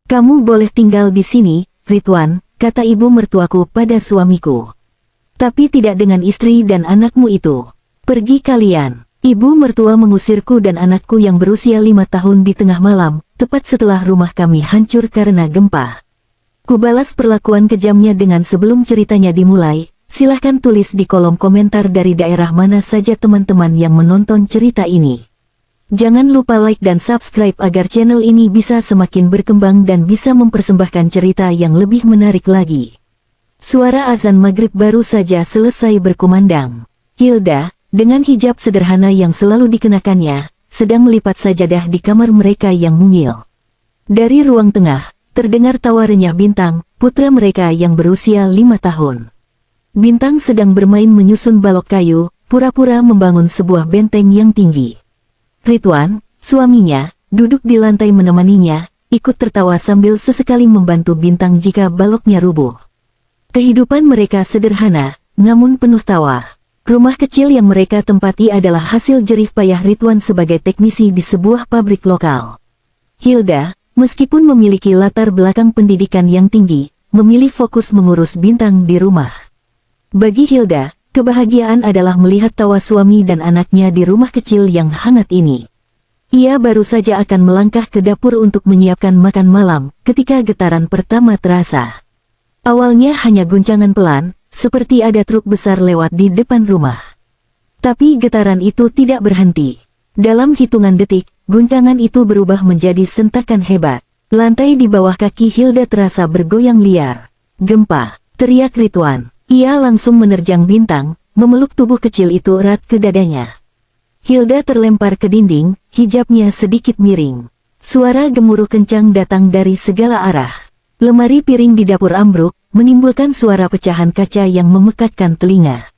Kamu boleh tinggal di sini, Ridwan, kata ibu mertuaku pada suamiku. Tapi tidak dengan istri dan anakmu itu. Pergi kalian. Ibu mertua mengusirku dan anakku yang berusia 5 tahun di tengah malam, tepat setelah rumah kami hancur karena gempa. Kubalas perlakuan kejamnya dengan sebelum ceritanya dimulai. Silahkan tulis di kolom komentar dari daerah mana saja teman-teman yang menonton cerita ini. Jangan lupa like dan subscribe agar channel ini bisa semakin berkembang dan bisa mempersembahkan cerita yang lebih menarik lagi. Suara azan maghrib baru saja selesai berkumandang. Hilda, dengan hijab sederhana yang selalu dikenakannya, sedang melipat sajadah di kamar mereka yang mungil. Dari ruang tengah, terdengar tawa renyah Bintang, putra mereka yang berusia 5 tahun. Bintang sedang bermain menyusun balok kayu, pura-pura membangun sebuah benteng yang tinggi. Ridwan, suaminya, duduk di lantai menemaninya, ikut tertawa sambil sesekali membantu Bintang jika baloknya rubuh. Kehidupan mereka sederhana, namun penuh tawa. Rumah kecil yang mereka tempati adalah hasil jerih payah Ridwan sebagai teknisi di sebuah pabrik lokal. Hilda, meskipun memiliki latar belakang pendidikan yang tinggi, memilih fokus mengurus Bintang di rumah. Bagi Hilda, kebahagiaan adalah melihat tawa suami dan anaknya di rumah kecil yang hangat ini. Ia baru saja akan melangkah ke dapur untuk menyiapkan makan malam, ketika getaran pertama terasa. Awalnya hanya guncangan pelan, seperti ada truk besar lewat di depan rumah. Tapi getaran itu tidak berhenti. Dalam hitungan detik, guncangan itu berubah menjadi sentakan hebat. Lantai di bawah kaki Hilda terasa bergoyang liar. Gempa, teriak Ridwan. Ia langsung menerjang Bintang, memeluk tubuh kecil itu erat ke dadanya. Hilda terlempar ke dinding, hijabnya sedikit miring. Suara gemuruh kencang datang dari segala arah. Lemari piring di dapur ambruk, menimbulkan suara pecahan kaca yang memekakkan telinga.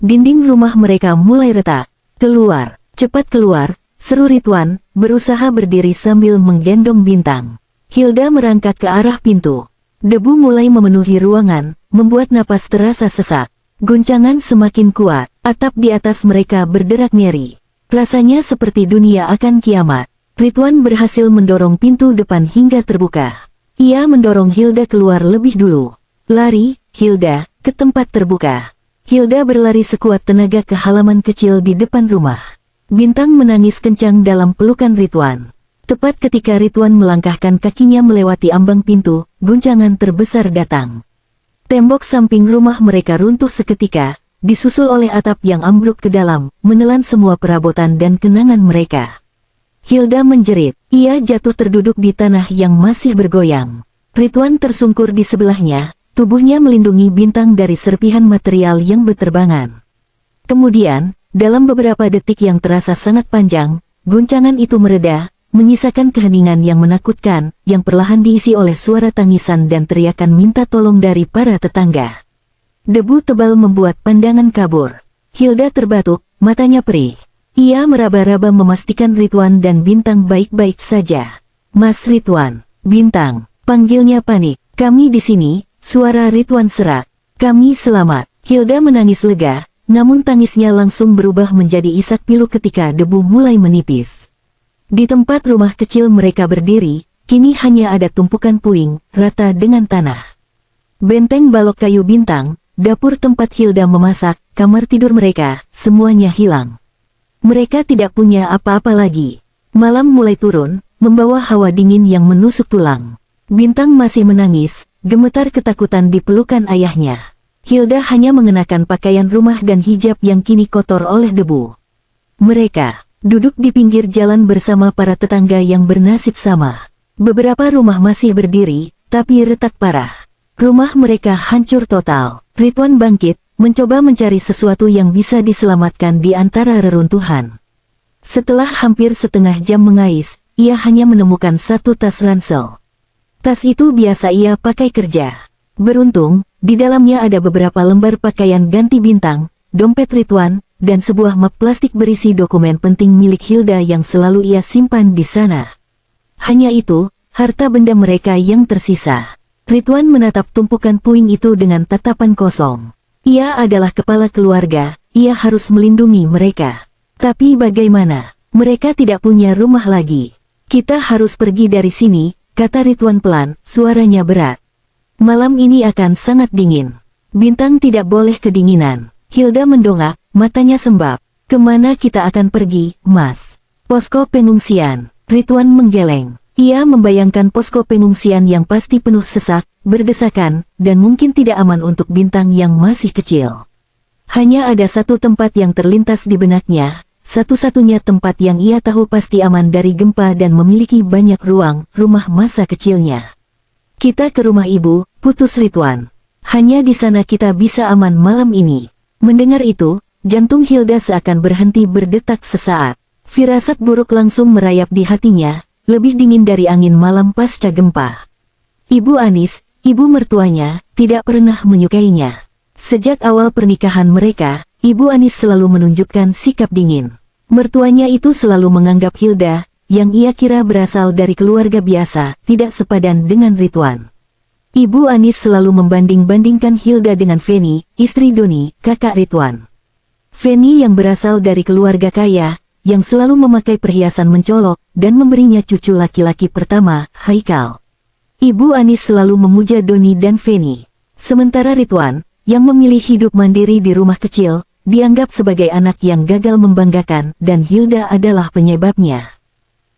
Dinding rumah mereka mulai retak. Keluar, cepat keluar, seru Ridwan, berusaha berdiri sambil menggendong Bintang. Hilda merangkak ke arah pintu. Debu mulai memenuhi ruangan, membuat napas terasa sesak. Guncangan semakin kuat, atap di atas mereka berderak nyeri. Rasanya seperti dunia akan kiamat. Ridwan berhasil mendorong pintu depan hingga terbuka. Ia mendorong Hilda keluar lebih dulu. Lari, Hilda, ke tempat terbuka. Hilda berlari sekuat tenaga ke halaman kecil di depan rumah. Bintang menangis kencang dalam pelukan Ridwan. Tepat ketika Ridwan melangkahkan kakinya melewati ambang pintu, guncangan terbesar datang. Tembok samping rumah mereka runtuh seketika, disusul oleh atap yang ambruk ke dalam, menelan semua perabotan dan kenangan mereka. Hilda menjerit, ia jatuh terduduk di tanah yang masih bergoyang. Ridwan tersungkur di sebelahnya, tubuhnya melindungi Bintang dari serpihan material yang berterbangan. Kemudian, dalam beberapa detik yang terasa sangat panjang, guncangan itu mereda, menyisakan keheningan yang menakutkan, yang perlahan diisi oleh suara tangisan dan teriakan minta tolong dari para tetangga. Debu tebal membuat pandangan kabur. Hilda terbatuk, matanya perih. Ia meraba-raba memastikan Ridwan dan Bintang baik-baik saja. Mas Ridwan, Bintang, panggilnya panik. Kami di sini, suara Ridwan serak. Kami selamat. Hilda menangis lega, namun tangisnya langsung berubah menjadi isak pilu ketika debu mulai menipis. Di tempat rumah kecil mereka berdiri, kini hanya ada tumpukan puing, rata dengan tanah. Benteng balok kayu Bintang, dapur tempat Hilda memasak, kamar tidur mereka, semuanya hilang. Mereka tidak punya apa-apa lagi. Malam mulai turun, membawa hawa dingin yang menusuk tulang. Bintang masih menangis, gemetar ketakutan di pelukan ayahnya. Hilda hanya mengenakan pakaian rumah dan hijab yang kini kotor oleh debu. Mereka duduk di pinggir jalan bersama para tetangga yang bernasib sama. Beberapa rumah masih berdiri, tapi retak parah. Rumah mereka hancur total. Ridwan bangkit, mencoba mencari sesuatu yang bisa diselamatkan di antara reruntuhan. Setelah hampir setengah jam mengais, ia hanya menemukan satu tas ransel. Tas itu biasa ia pakai kerja. Beruntung, di dalamnya ada beberapa lembar pakaian ganti Bintang, dompet Ridwan, dan sebuah map plastik berisi dokumen penting milik Hilda yang selalu ia simpan di sana. Hanya itu, harta benda mereka yang tersisa. Ridwan menatap tumpukan puing itu dengan tatapan kosong. Ia adalah kepala keluarga, ia harus melindungi mereka. Tapi bagaimana? Mereka tidak punya rumah lagi. Kita harus pergi dari sini, kata Ridwan pelan, suaranya berat. Malam ini akan sangat dingin. Bintang tidak boleh kedinginan. Hilda mendongak, matanya sembab. Kemana kita akan pergi, Mas? Posko pengungsian. Ridwan menggeleng. Ia membayangkan posko pengungsian yang pasti penuh sesak, berdesakan, dan mungkin tidak aman untuk Bintang yang masih kecil. Hanya ada satu tempat yang terlintas di benaknya, satu-satunya tempat yang ia tahu pasti aman dari gempa dan memiliki banyak ruang, rumah masa kecilnya. Kita ke rumah ibu, putus Ridwan. Hanya di sana kita bisa aman malam ini. Mendengar itu, jantung Hilda seakan berhenti berdetak sesaat. Firasat buruk langsung merayap di hatinya, lebih dingin dari angin malam pasca gempa. Ibu Anis, ibu mertuanya, tidak pernah menyukainya. Sejak awal pernikahan mereka, Ibu Anis selalu menunjukkan sikap dingin. Mertuanya itu selalu menganggap Hilda, yang ia kira berasal dari keluarga biasa, tidak sepadan dengan Ridwan. Ibu Anis selalu membanding-bandingkan Hilda dengan Feni, istri Doni, kakak Ridwan. Feni yang berasal dari keluarga kaya, yang selalu memakai perhiasan mencolok, dan memberinya cucu laki-laki pertama, Haikal. Ibu Anis selalu memuja Doni dan Feni. Sementara Ridwan, yang memilih hidup mandiri di rumah kecil, dianggap sebagai anak yang gagal membanggakan, dan Hilda adalah penyebabnya.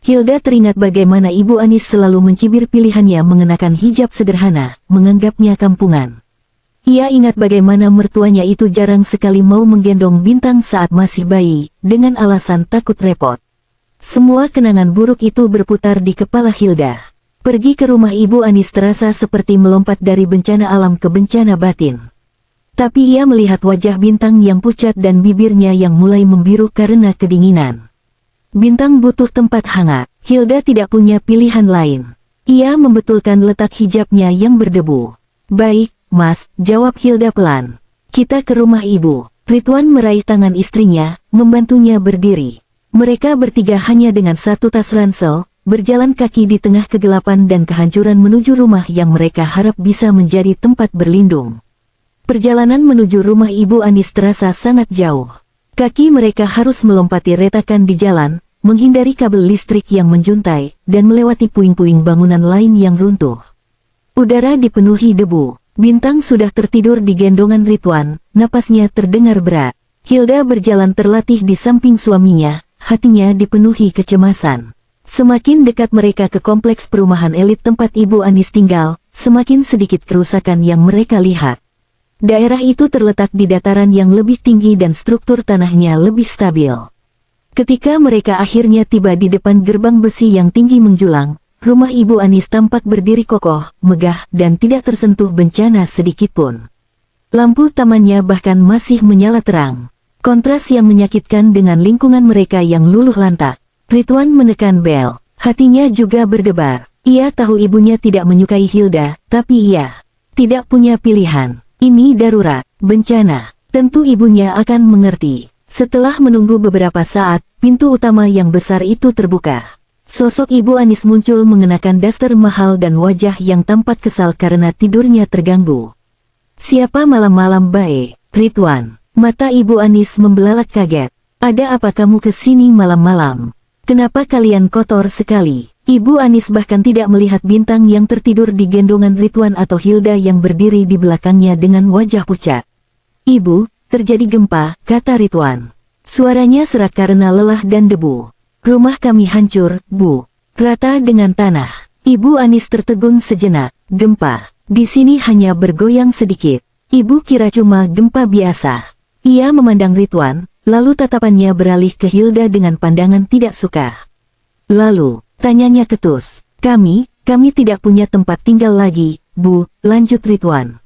Hilda teringat bagaimana Ibu Anis selalu mencibir pilihannya mengenakan hijab sederhana, menganggapnya kampungan. Ia ingat bagaimana mertuanya itu jarang sekali mau menggendong Bintang saat masih bayi, dengan alasan takut repot. Semua kenangan buruk itu berputar di kepala Hilda. Pergi ke rumah Ibu Anis terasa seperti melompat dari bencana alam ke bencana batin. Tapi ia melihat wajah Bintang yang pucat dan bibirnya yang mulai membiru karena kedinginan. Bintang butuh tempat hangat. Hilda tidak punya pilihan lain. Ia membetulkan letak hijabnya yang berdebu. Baik, Mas, jawab Hilda pelan. Kita ke rumah ibu. Ridwan meraih tangan istrinya, membantunya berdiri. Mereka bertiga hanya dengan satu tas ransel, berjalan kaki di tengah kegelapan dan kehancuran menuju rumah yang mereka harap bisa menjadi tempat berlindung. Perjalanan menuju rumah Ibu Anis terasa sangat jauh. Kaki mereka harus melompati retakan di jalan, menghindari kabel listrik yang menjuntai, dan melewati puing-puing bangunan lain yang runtuh. Udara dipenuhi debu. Bintang sudah tertidur di gendongan Ridwan, napasnya terdengar berat. Hilda berjalan terlatih di samping suaminya, hatinya dipenuhi kecemasan. Semakin dekat mereka ke kompleks perumahan elit tempat Ibu Anis tinggal, semakin sedikit kerusakan yang mereka lihat. Daerah itu terletak di dataran yang lebih tinggi dan struktur tanahnya lebih stabil. Ketika mereka akhirnya tiba di depan gerbang besi yang tinggi menjulang, rumah Ibu Anis tampak berdiri kokoh, megah, dan tidak tersentuh bencana sedikitpun. Lampu tamannya bahkan masih menyala terang. Kontras yang menyakitkan dengan lingkungan mereka yang luluh lantak. Ridwan menekan bel, hatinya juga berdebar. Ia tahu ibunya tidak menyukai Hilda, tapi ia tidak punya pilihan. Ini darurat, bencana. Tentu ibunya akan mengerti. Setelah menunggu beberapa saat, pintu utama yang besar itu terbuka. Sosok Ibu Anis muncul mengenakan daster mahal dan wajah yang tampak kesal karena tidurnya terganggu. Siapa malam-malam baik? Ridwan. Mata Ibu Anis membelalak kaget. Ada apa kamu ke sini malam-malam? Kenapa kalian kotor sekali? Ibu Anis bahkan tidak melihat Bintang yang tertidur di gendongan Ridwan atau Hilda yang berdiri di belakangnya dengan wajah pucat. Ibu, terjadi gempa, kata Ridwan. Suaranya serak karena lelah dan debu. Rumah kami hancur, Bu. Rata dengan tanah. Ibu Anis tertegun sejenak. Gempa. Di sini hanya bergoyang sedikit. Ibu kira cuma gempa biasa. Ia memandang Ridwan, lalu tatapannya beralih ke Hilda dengan pandangan tidak suka. Lalu, tanyanya ketus. Kami tidak punya tempat tinggal lagi, Bu, lanjut Ridwan.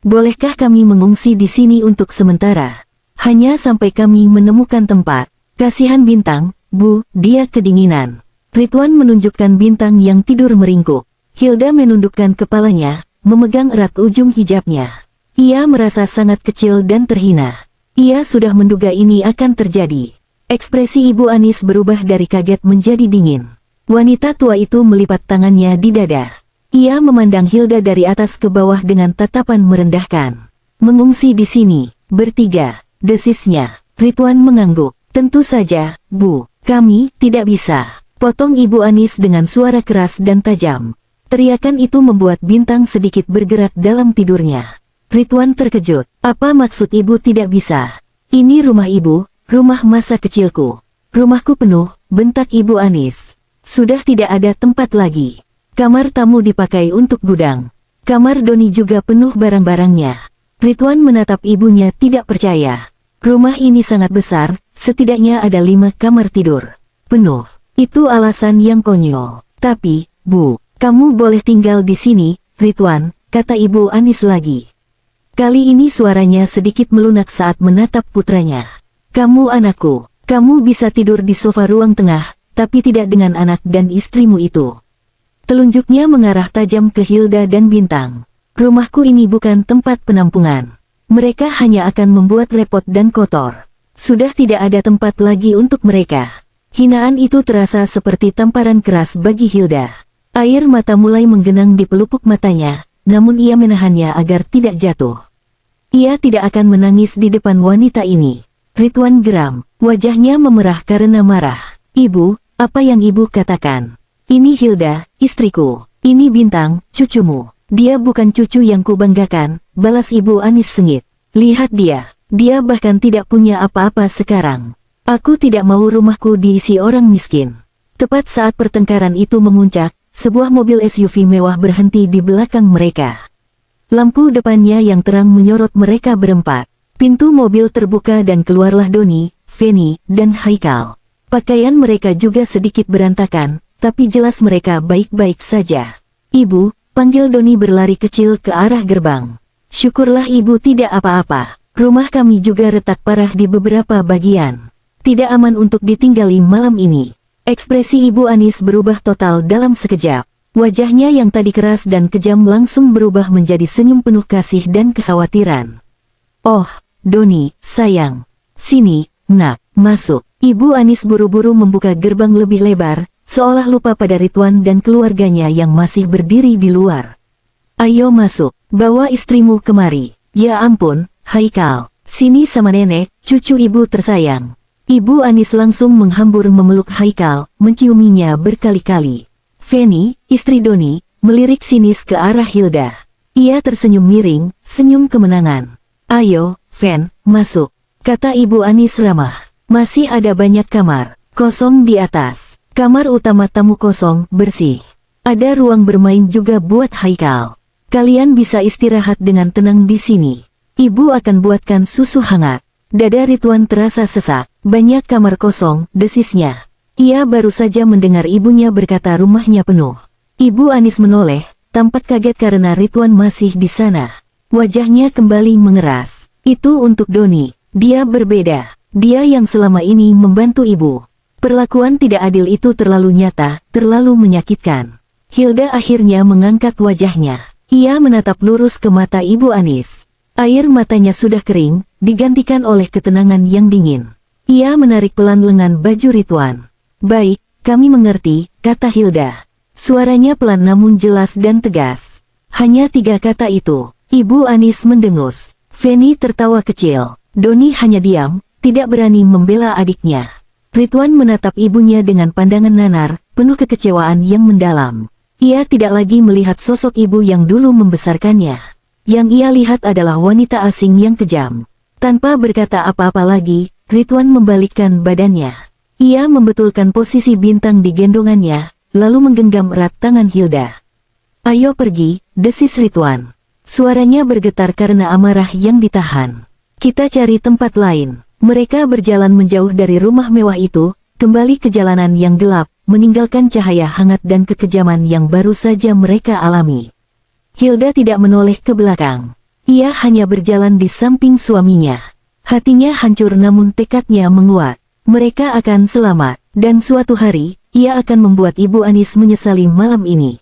Bolehkah kami mengungsi di sini untuk sementara? Hanya sampai kami menemukan tempat. Kasihan Bintang, Bu, dia kedinginan. Ridwan menunjukkan Bintang yang tidur meringkuk. Hilda menundukkan kepalanya, memegang erat ujung hijabnya. Ia merasa sangat kecil dan terhina. Ia sudah menduga ini akan terjadi. Ekspresi Ibu Anis berubah dari kaget menjadi dingin. Wanita tua itu melipat tangannya di dada. Ia memandang Hilda dari atas ke bawah dengan tatapan merendahkan. Mengungsi di sini, bertiga, desisnya. Ridwan mengangguk. Tentu saja, Bu, kami tidak bisa. Potong Ibu Anis dengan suara keras dan tajam. Teriakan itu membuat Bintang sedikit bergerak dalam tidurnya. Ridwan terkejut. Apa maksud ibu tidak bisa? Ini rumah ibu, rumah masa kecilku. Rumahku penuh, bentak Ibu Anis. Sudah tidak ada tempat lagi. Kamar tamu dipakai untuk gudang. Kamar Doni juga penuh barang-barangnya. Ridwan menatap ibunya tidak percaya. Rumah ini sangat besar, setidaknya ada 5 kamar tidur. Penuh. Itu alasan yang konyol. Tapi, Bu, kamu boleh tinggal di sini, Ridwan, kata Ibu Anis lagi. Kali ini suaranya sedikit melunak saat menatap putranya. Kamu anakku, kamu bisa tidur di sofa ruang tengah, tapi tidak dengan anak dan istrimu itu. Telunjuknya mengarah tajam ke Hilda dan Bintang. Rumahku ini bukan tempat penampungan. Mereka hanya akan membuat repot dan kotor. Sudah tidak ada tempat lagi untuk mereka. Hinaan itu terasa seperti tamparan keras bagi Hilda. Air mata mulai menggenang di pelupuk matanya, namun ia menahannya agar tidak jatuh. Ia tidak akan menangis di depan wanita ini. Ridwan geram, wajahnya memerah karena marah. Ibu, apa yang ibu katakan? Ini Hilda, istriku. Ini Bintang, cucumu. Dia bukan cucu yang kubanggakan, balas Ibu Anis sengit. Lihat dia. Dia bahkan tidak punya apa-apa sekarang. Aku tidak mau rumahku diisi orang miskin. Tepat saat pertengkaran itu memuncak, sebuah mobil SUV mewah berhenti di belakang mereka. Lampu depannya yang terang menyorot mereka berempat. Pintu mobil terbuka dan keluarlah Doni, Feni, dan Haikal. Pakaian mereka juga sedikit berantakan, tapi jelas mereka baik-baik saja. Ibu, panggil Doni berlari kecil ke arah gerbang. Syukurlah ibu tidak apa-apa. Rumah kami juga retak parah di beberapa bagian. Tidak aman untuk ditinggali malam ini. Ekspresi Ibu Anis berubah total dalam sekejap. Wajahnya yang tadi keras dan kejam langsung berubah menjadi senyum penuh kasih dan kekhawatiran. Oh, Doni, sayang. Sini, nak, masuk. Ibu Anis buru-buru membuka gerbang lebih lebar, seolah lupa pada Ridwan dan keluarganya yang masih berdiri di luar. Ayo masuk, bawa istrimu kemari. Ya ampun, Haikal, sini sama nenek, cucu ibu tersayang. Ibu Anis langsung menghambur memeluk Haikal, menciuminya berkali-kali. Feni, istri Doni, melirik sinis ke arah Hilda. Ia tersenyum miring, senyum kemenangan. Ayo, Fen, masuk, kata Ibu Anis ramah. Masih ada banyak kamar kosong di atas. Kamar utama tamu kosong, bersih. Ada ruang bermain juga buat Haikal. Kalian bisa istirahat dengan tenang di sini. Ibu akan buatkan susu hangat. Dada Ridwan terasa sesak. Banyak kamar kosong, desisnya. Ia baru saja mendengar ibunya berkata rumahnya penuh. Ibu Anis menoleh, tampak kaget karena Ridwan masih di sana. Wajahnya kembali mengeras. Itu untuk Doni. Dia berbeda. Dia yang selama ini membantu ibu. Perlakuan tidak adil itu terlalu nyata, terlalu menyakitkan. Hilda akhirnya mengangkat wajahnya. Ia menatap lurus ke mata Ibu Anis. Air matanya sudah kering, digantikan oleh ketenangan yang dingin. Ia menarik pelan lengan baju Ridwan. Baik, kami mengerti, kata Hilda. Suaranya pelan namun jelas dan tegas. Hanya 3 kata itu. Ibu Anis mendengus. Feni tertawa kecil. Doni hanya diam, tidak berani membela adiknya. Ridwan menatap ibunya dengan pandangan nanar, penuh kekecewaan yang mendalam. Ia tidak lagi melihat sosok ibu yang dulu membesarkannya. Yang ia lihat adalah wanita asing yang kejam. Tanpa berkata apa-apa lagi, Ridwan membalikkan badannya. Ia membetulkan posisi Bintang di gendongannya, lalu menggenggam erat tangan Hilda. Ayo pergi, desis Ridwan. Suaranya bergetar karena amarah yang ditahan. Kita cari tempat lain. Mereka berjalan menjauh dari rumah mewah itu, kembali ke jalanan yang gelap, meninggalkan cahaya hangat dan kekejaman yang baru saja mereka alami. Hilda tidak menoleh ke belakang. Ia hanya berjalan di samping suaminya. Hatinya hancur namun tekadnya menguat. Mereka akan selamat, dan suatu hari, ia akan membuat Ibu Anis menyesali malam ini.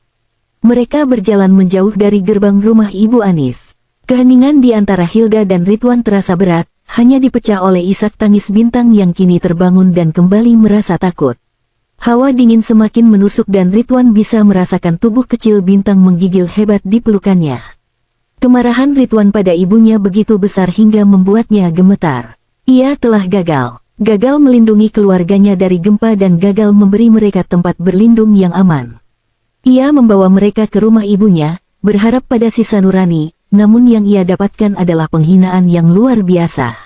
Mereka berjalan menjauh dari gerbang rumah Ibu Anis. Keheningan di antara Hilda dan Ridwan terasa berat, hanya dipecah oleh isak tangis Bintang yang kini terbangun dan kembali merasa takut. Hawa dingin semakin menusuk dan Ridwan bisa merasakan tubuh kecil Bintang menggigil hebat di pelukannya. Kemarahan Ridwan pada ibunya begitu besar hingga membuatnya gemetar. Ia telah gagal. Gagal melindungi keluarganya dari gempa dan gagal memberi mereka tempat berlindung yang aman. Ia membawa mereka ke rumah ibunya, berharap pada sisa nurani, namun yang ia dapatkan adalah penghinaan yang luar biasa.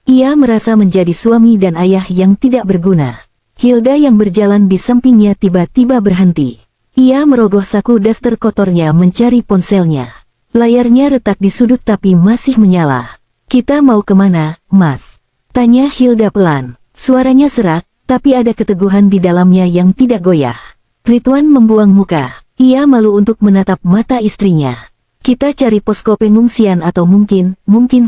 Ia merasa menjadi suami dan ayah yang tidak berguna. Hilda yang berjalan di sampingnya tiba-tiba berhenti. Ia merogoh saku daster kotornya mencari ponselnya. Layarnya retak di sudut tapi masih menyala. "Kita mau kemana, Mas?" tanya Hilda pelan. Suaranya serak, tapi ada keteguhan di dalamnya yang tidak goyah. Ridwan membuang muka. Ia malu untuk menatap mata istrinya. "Kita cari posko pengungsian atau mungkin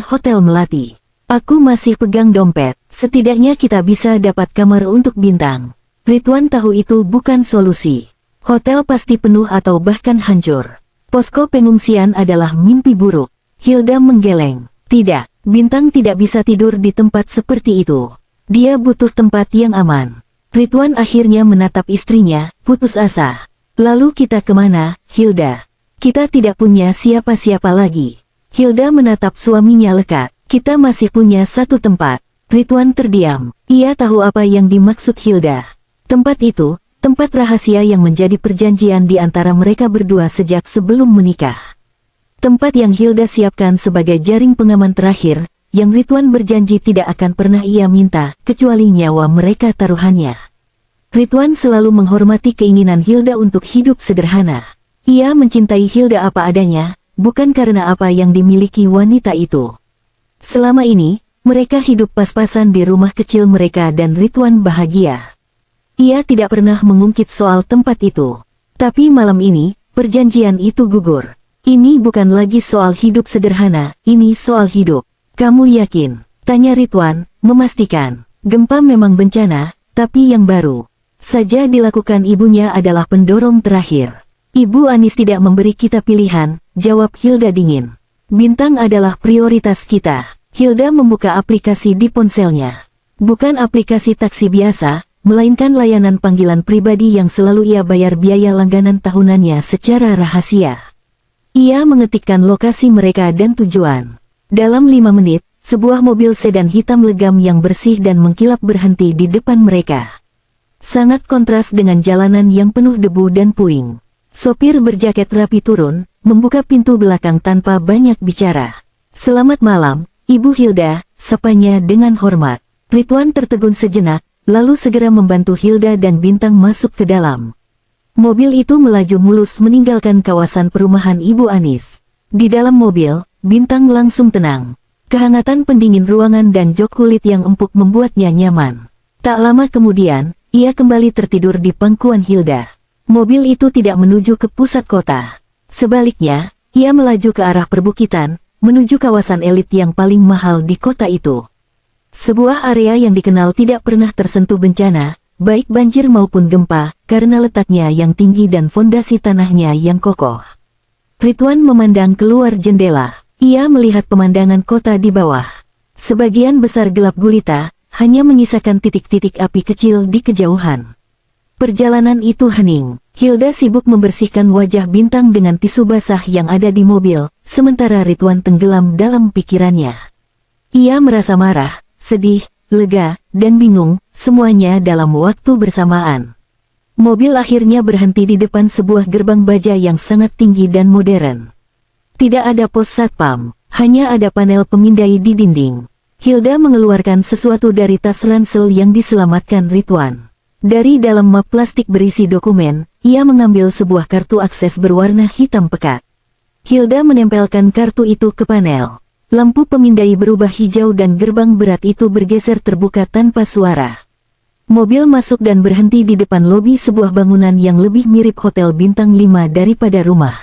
hotel melati. Aku masih pegang dompet. Setidaknya kita bisa dapat kamar untuk Bintang." Ridwan tahu itu bukan solusi. Hotel pasti penuh atau bahkan hancur. Posko pengungsian adalah mimpi buruk. Hilda menggeleng. Tidak, Bintang tidak bisa tidur di tempat seperti itu. Dia butuh tempat yang aman. Ridwan akhirnya menatap istrinya, putus asa. "Lalu kita kemana, Hilda? Kita tidak punya siapa-siapa lagi." Hilda menatap suaminya lekat. "Kita masih punya satu tempat." Ridwan terdiam. Ia tahu apa yang dimaksud Hilda. Tempat itu, tempat rahasia yang menjadi perjanjian di antara mereka berdua sejak sebelum menikah. Tempat yang Hilda siapkan sebagai jaring pengaman terakhir, yang Ridwan berjanji tidak akan pernah ia minta, kecuali nyawa mereka taruhannya. Ridwan selalu menghormati keinginan Hilda untuk hidup sederhana. Ia mencintai Hilda apa adanya, bukan karena apa yang dimiliki wanita itu. Selama ini, mereka hidup pas-pasan di rumah kecil mereka dan Ridwan bahagia. Ia tidak pernah mengungkit soal tempat itu. Tapi malam ini, perjanjian itu gugur. Ini bukan lagi soal hidup sederhana, ini soal hidup. "Kamu yakin?" tanya Ridwan, memastikan. Gempa memang bencana, tapi yang baru saja dilakukan ibunya adalah pendorong terakhir. "Ibu Anis tidak memberi kita pilihan," jawab Hilda dingin. "Bintang adalah prioritas kita." Hilda membuka aplikasi di ponselnya. Bukan aplikasi taksi biasa, melainkan layanan panggilan pribadi yang selalu ia bayar biaya langganan tahunannya secara rahasia. Ia mengetikkan lokasi mereka dan tujuan. Dalam 5 menit, sebuah mobil sedan hitam legam yang bersih dan mengkilap berhenti di depan mereka. Sangat kontras dengan jalanan yang penuh debu dan puing. Sopir berjaket rapi turun, membuka pintu belakang tanpa banyak bicara. "Selamat malam, Ibu Hilda," sapanya dengan hormat. Ridwan tertegun sejenak, lalu segera membantu Hilda dan Bintang masuk ke dalam. Mobil itu melaju mulus meninggalkan kawasan perumahan Ibu Anis. Di dalam mobil, Bintang langsung tenang. Kehangatan pendingin ruangan dan jok kulit yang empuk membuatnya nyaman. Tak lama kemudian, ia kembali tertidur di pangkuan Hilda. Mobil itu tidak menuju ke pusat kota. Sebaliknya, ia melaju ke arah perbukitan, menuju kawasan elit yang paling mahal di kota itu. Sebuah area yang dikenal tidak pernah tersentuh bencana, baik banjir maupun gempa, karena letaknya yang tinggi dan fondasi tanahnya yang kokoh. Ridwan memandang keluar jendela. Ia melihat pemandangan kota di bawah. Sebagian besar gelap gulita, hanya menyisakan titik-titik api kecil di kejauhan. Perjalanan itu hening. Hilda sibuk membersihkan wajah Bintang dengan tisu basah yang ada di mobil, sementara Ridwan tenggelam dalam pikirannya. Ia merasa marah, sedih, lega, dan bingung, semuanya dalam waktu bersamaan. Mobil akhirnya berhenti di depan sebuah gerbang baja yang sangat tinggi dan modern. Tidak ada pos satpam, hanya ada panel pemindai di dinding. Hilda mengeluarkan sesuatu dari tas ransel yang diselamatkan Ridwan. Dari dalam map plastik berisi dokumen, ia mengambil sebuah kartu akses berwarna hitam pekat. Hilda menempelkan kartu itu ke panel. Lampu pemindai berubah hijau dan gerbang berat itu bergeser terbuka tanpa suara. Mobil masuk dan berhenti di depan lobi sebuah bangunan yang lebih mirip Hotel Bintang 5 daripada rumah.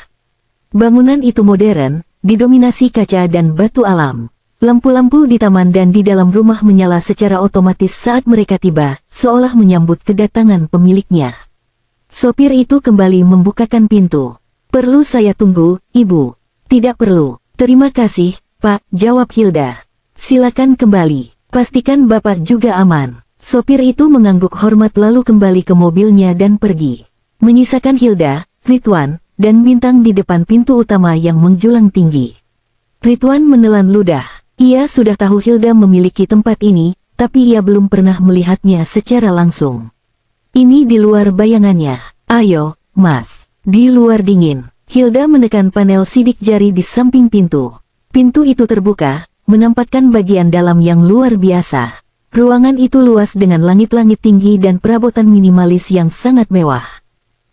Bangunan itu modern, didominasi kaca dan batu alam. Lampu-lampu di taman dan di dalam rumah menyala secara otomatis saat mereka tiba, seolah menyambut kedatangan pemiliknya. Sopir itu kembali membukakan pintu. "Perlu saya tunggu, Ibu?" "Tidak perlu. Terima kasih, Pak," jawab Hilda. "Silakan kembali. Pastikan Bapak juga aman." Sopir itu mengangguk hormat lalu kembali ke mobilnya dan pergi. Menyisakan Hilda, Ridwan, dan Bintang di depan pintu utama yang menjulang tinggi. Ridwan menelan ludah. Ia sudah tahu Hilda memiliki tempat ini, tapi ia belum pernah melihatnya secara langsung. Ini di luar bayangannya. "Ayo, Mas. Di luar dingin, Hilda menekan panel sidik jari di samping pintu. Pintu itu terbuka, menampakkan bagian dalam yang luar biasa. Ruangan itu luas dengan langit-langit tinggi dan perabotan minimalis yang sangat mewah.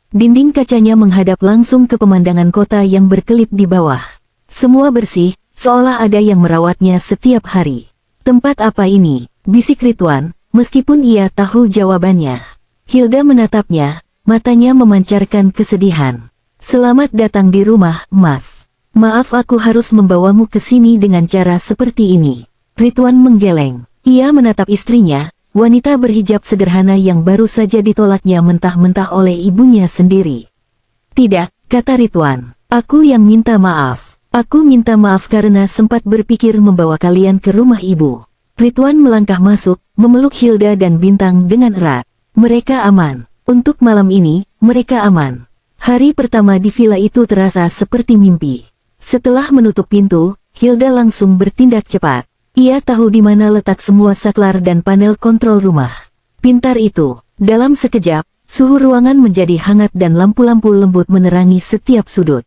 Dinding kacanya menghadap langsung ke pemandangan kota yang berkelip di bawah. Semua bersih, seolah ada yang merawatnya setiap hari. Tempat apa ini? Bisik Ridwan, meskipun ia tahu jawabannya. Hilda menatapnya, matanya memancarkan kesedihan. Selamat datang di rumah, Mas. Maaf aku harus membawamu ke sini dengan cara seperti ini. Ridwan menggeleng. Ia menatap istrinya, wanita berhijab sederhana yang baru saja ditolaknya mentah-mentah oleh ibunya sendiri. Tidak, kata Ridwan. Aku yang minta maaf. Aku minta maaf karena sempat berpikir membawa kalian ke rumah ibu. Ridwan melangkah masuk, memeluk Hilda dan Bintang dengan erat. Mereka aman. Untuk malam ini, mereka aman. Hari pertama di villa itu terasa seperti mimpi. Setelah menutup pintu, Hilda langsung bertindak cepat. Ia tahu di mana letak semua saklar dan panel kontrol rumah. Pintar itu. Dalam sekejap, suhu ruangan menjadi hangat dan lampu-lampu lembut menerangi setiap sudut.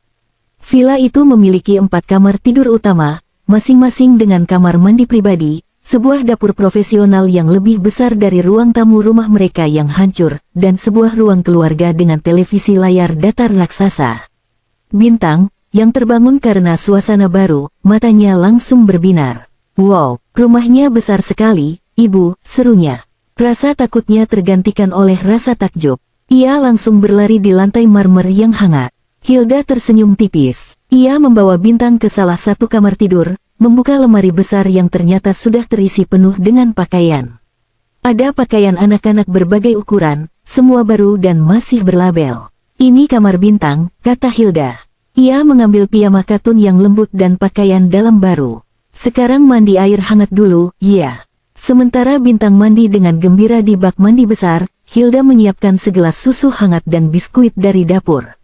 Villa itu memiliki 4 kamar tidur utama, masing-masing dengan kamar mandi pribadi, sebuah dapur profesional yang lebih besar dari ruang tamu rumah mereka yang hancur, dan sebuah ruang keluarga dengan televisi layar datar raksasa. Bintang, yang terbangun karena suasana baru, matanya langsung berbinar. Wow, rumahnya besar sekali, Ibu, serunya. Rasa takutnya tergantikan oleh rasa takjub. Ia langsung berlari di lantai marmer yang hangat. Hilda tersenyum tipis. Ia membawa Bintang ke salah satu kamar tidur, membuka lemari besar yang ternyata sudah terisi penuh dengan pakaian. Ada pakaian anak-anak berbagai ukuran, semua baru dan masih berlabel. Ini kamar Bintang, kata Hilda. Ia mengambil piyama katun yang lembut dan pakaian dalam baru. Sekarang mandi air hangat dulu, ya. Sementara Bintang mandi dengan gembira di bak mandi besar, Hilda menyiapkan segelas susu hangat dan biskuit dari dapur.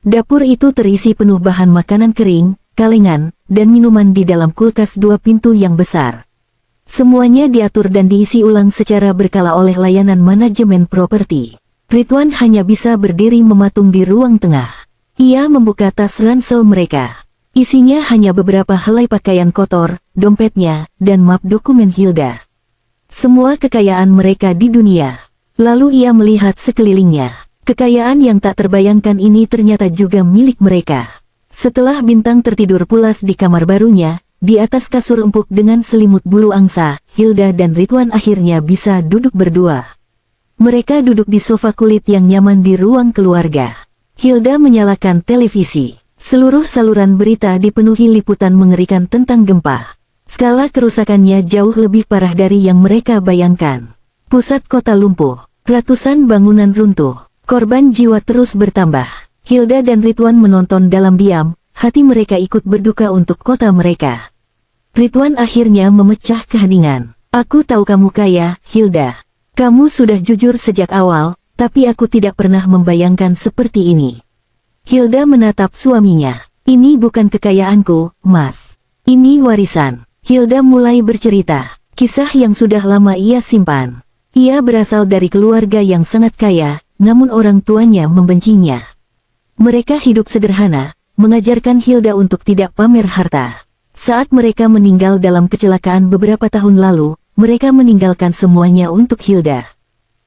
Dapur itu terisi penuh bahan makanan kering, kalengan, dan minuman di dalam kulkas 2 pintu yang besar. Semuanya diatur dan diisi ulang secara berkala oleh layanan manajemen properti. Ridwan hanya bisa berdiri mematung di ruang tengah. Ia membuka tas ransel mereka. Isinya hanya beberapa helai pakaian kotor, dompetnya, dan map dokumen Hilda. Semua kekayaan mereka di dunia. Lalu ia melihat sekelilingnya. Kekayaan yang tak terbayangkan ini ternyata juga milik mereka. Setelah Bintang tertidur pulas di kamar barunya, di atas kasur empuk dengan selimut bulu angsa, Hilda dan Ridwan akhirnya bisa duduk berdua. Mereka duduk di sofa kulit yang nyaman di ruang keluarga. Hilda menyalakan televisi. Seluruh saluran berita dipenuhi liputan mengerikan tentang gempa. Skala kerusakannya jauh lebih parah dari yang mereka bayangkan. Pusat kota lumpuh, ratusan bangunan runtuh, korban jiwa terus bertambah. Hilda dan Ridwan menonton dalam diam, hati mereka ikut berduka untuk kota mereka. Ridwan akhirnya memecah keheningan. Aku tahu kamu kaya, Hilda. Kamu sudah jujur sejak awal, tapi aku tidak pernah membayangkan seperti ini. Hilda menatap suaminya. Ini bukan kekayaanku, Mas. Ini warisan. Hilda mulai bercerita, kisah yang sudah lama ia simpan. Ia berasal dari keluarga yang sangat kaya, namun orang tuanya membencinya. Mereka hidup sederhana, mengajarkan Hilda untuk tidak pamer harta. Saat mereka meninggal dalam kecelakaan beberapa tahun lalu, mereka meninggalkan semuanya untuk Hilda.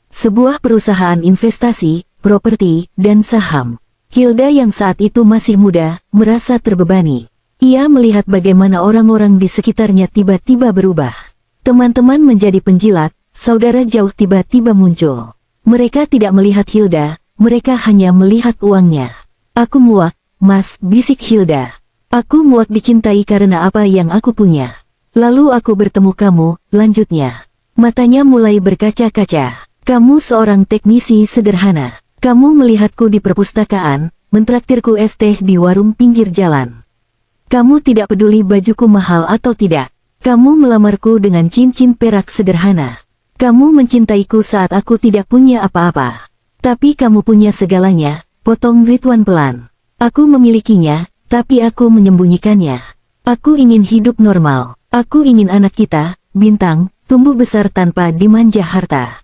Sebuah perusahaan investasi, properti, dan saham. Hilda yang saat itu masih muda, merasa terbebani. Ia melihat bagaimana orang-orang di sekitarnya tiba-tiba berubah. Teman-teman menjadi penjilat, saudara jauh tiba-tiba muncul. Mereka tidak melihat Hilda, mereka hanya melihat uangnya. Aku muak, Mas, bisik Hilda. Aku muak dicintai karena apa yang aku punya. Lalu aku bertemu kamu, lanjutnya. Matanya mulai berkaca-kaca. Kamu seorang teknisi sederhana. Kamu melihatku di perpustakaan, mentraktirku es teh di warung pinggir jalan. Kamu tidak peduli bajuku mahal atau tidak. Kamu melamarku dengan cincin perak sederhana. Kamu mencintaiku saat aku tidak punya apa-apa. Tapi kamu punya segalanya, potong Ridwan pelan. Aku memilikinya, tapi aku menyembunyikannya. Aku ingin hidup normal. Aku ingin anak kita, Bintang, tumbuh besar tanpa dimanja harta.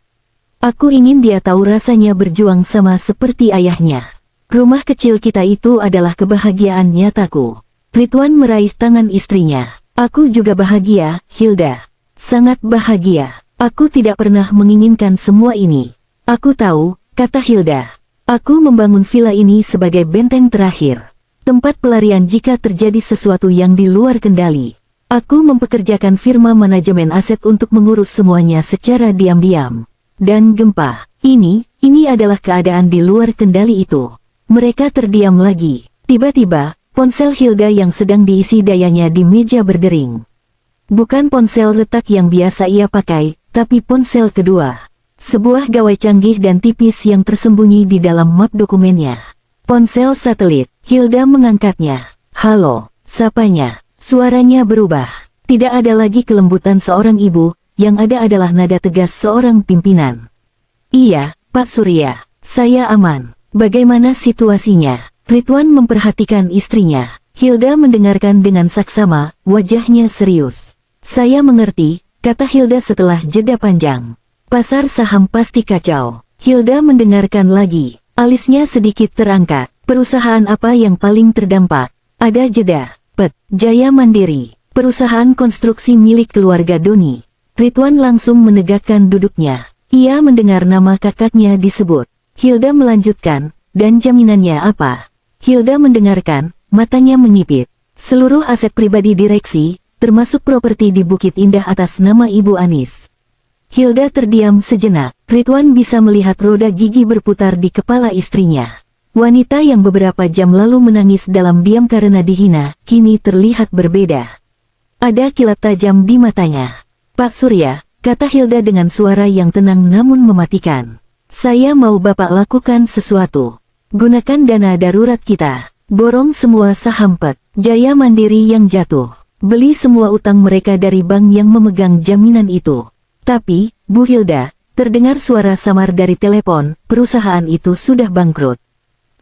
Aku ingin dia tahu rasanya berjuang sama seperti ayahnya. Rumah kecil kita itu adalah kebahagiaan nyataku. Ridwan meraih tangan istrinya. Aku juga bahagia, Hilda. Sangat bahagia. Aku tidak pernah menginginkan semua ini. Aku tahu, kata Hilda. Aku membangun villa ini sebagai benteng terakhir. Tempat pelarian jika terjadi sesuatu yang di luar kendali. Aku mempekerjakan firma manajemen aset untuk mengurus semuanya secara diam-diam. Dan gempa. Ini adalah keadaan di luar kendali itu. Mereka terdiam lagi. Tiba-tiba, ponsel Hilda yang sedang diisi dayanya di meja berdering. Bukan ponsel retak yang biasa ia pakai, tapi ponsel kedua. Sebuah gawai canggih dan tipis yang tersembunyi di dalam map dokumennya. Ponsel satelit. Hilda mengangkatnya. Halo, sapanya. Suaranya berubah. Tidak ada lagi kelembutan seorang ibu, yang ada adalah nada tegas seorang pimpinan. Iya, Pak Surya. Saya aman. Bagaimana situasinya? Ridwan memperhatikan istrinya. Hilda mendengarkan dengan saksama, wajahnya serius. Saya mengerti, kata Hilda setelah jeda panjang. Pasar saham pasti kacau. Hilda mendengarkan lagi. Alisnya sedikit terangkat. Perusahaan apa yang paling terdampak? Ada jeda. Jaya Mandiri. Perusahaan konstruksi milik keluarga Doni. Ridwan langsung menegakkan duduknya. Ia mendengar nama kakaknya disebut. Hilda melanjutkan, dan jaminannya apa? Hilda mendengarkan, matanya menyipit. Seluruh aset pribadi direksi, termasuk properti di Bukit Indah atas nama Ibu Anis. Hilda terdiam sejenak. Ridwan bisa melihat roda gigi berputar di kepala istrinya. Wanita yang beberapa jam lalu menangis dalam diam karena dihina, kini terlihat berbeda. Ada kilat tajam di matanya. Pak Surya, kata Hilda dengan suara yang tenang namun mematikan. Saya mau Bapak lakukan sesuatu. Gunakan dana darurat kita. Borong semua saham Jaya Mandiri yang jatuh. Beli semua utang mereka dari bank yang memegang jaminan itu. Tapi, Bu Hilda, terdengar suara samar dari telepon, perusahaan itu sudah bangkrut.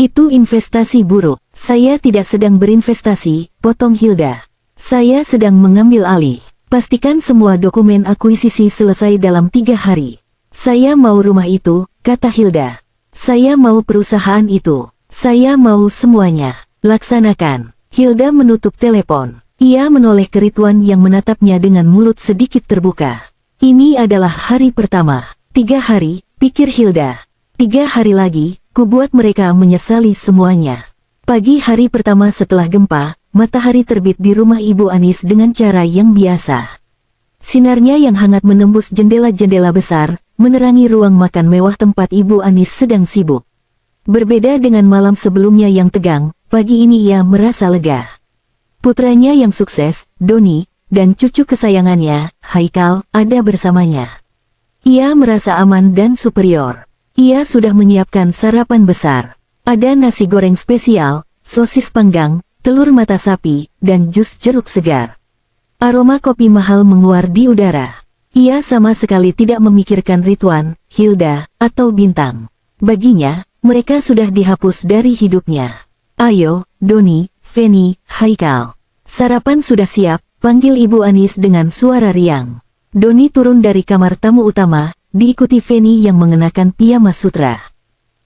Itu investasi buruk. Saya tidak sedang berinvestasi, potong Hilda. Saya sedang mengambil alih. Pastikan semua dokumen akuisisi selesai dalam 3 hari. Saya mau rumah itu, kata Hilda. Saya mau perusahaan itu. Saya mau semuanya. Laksanakan. Hilda menutup telepon. Ia menoleh ke Ridwan yang menatapnya dengan mulut sedikit terbuka. Ini adalah hari pertama. 3 hari, pikir Hilda. 3 hari lagi, kubuat mereka menyesali semuanya. Pagi hari pertama setelah gempa, matahari terbit di rumah Ibu Anis dengan cara yang biasa. Sinarnya yang hangat menembus jendela-jendela besar, menerangi ruang makan mewah tempat Ibu Anis sedang sibuk. Berbeda dengan malam sebelumnya yang tegang, pagi ini ia merasa lega. Putranya yang sukses, Doni, dan cucu kesayangannya, Haikal, ada bersamanya. Ia merasa aman dan superior. Ia sudah menyiapkan sarapan besar. Ada nasi goreng spesial, sosis panggang, telur mata sapi, dan jus jeruk segar. Aroma kopi mahal menguar di udara. Ia sama sekali tidak memikirkan Ridwan, Hilda, atau Bintang. Baginya, mereka sudah dihapus dari hidupnya. Ayo, Doni, Feni, Haikal. Sarapan sudah siap, panggil Ibu Anis dengan suara riang. Doni turun dari kamar tamu utama, diikuti Feni yang mengenakan piyama sutra.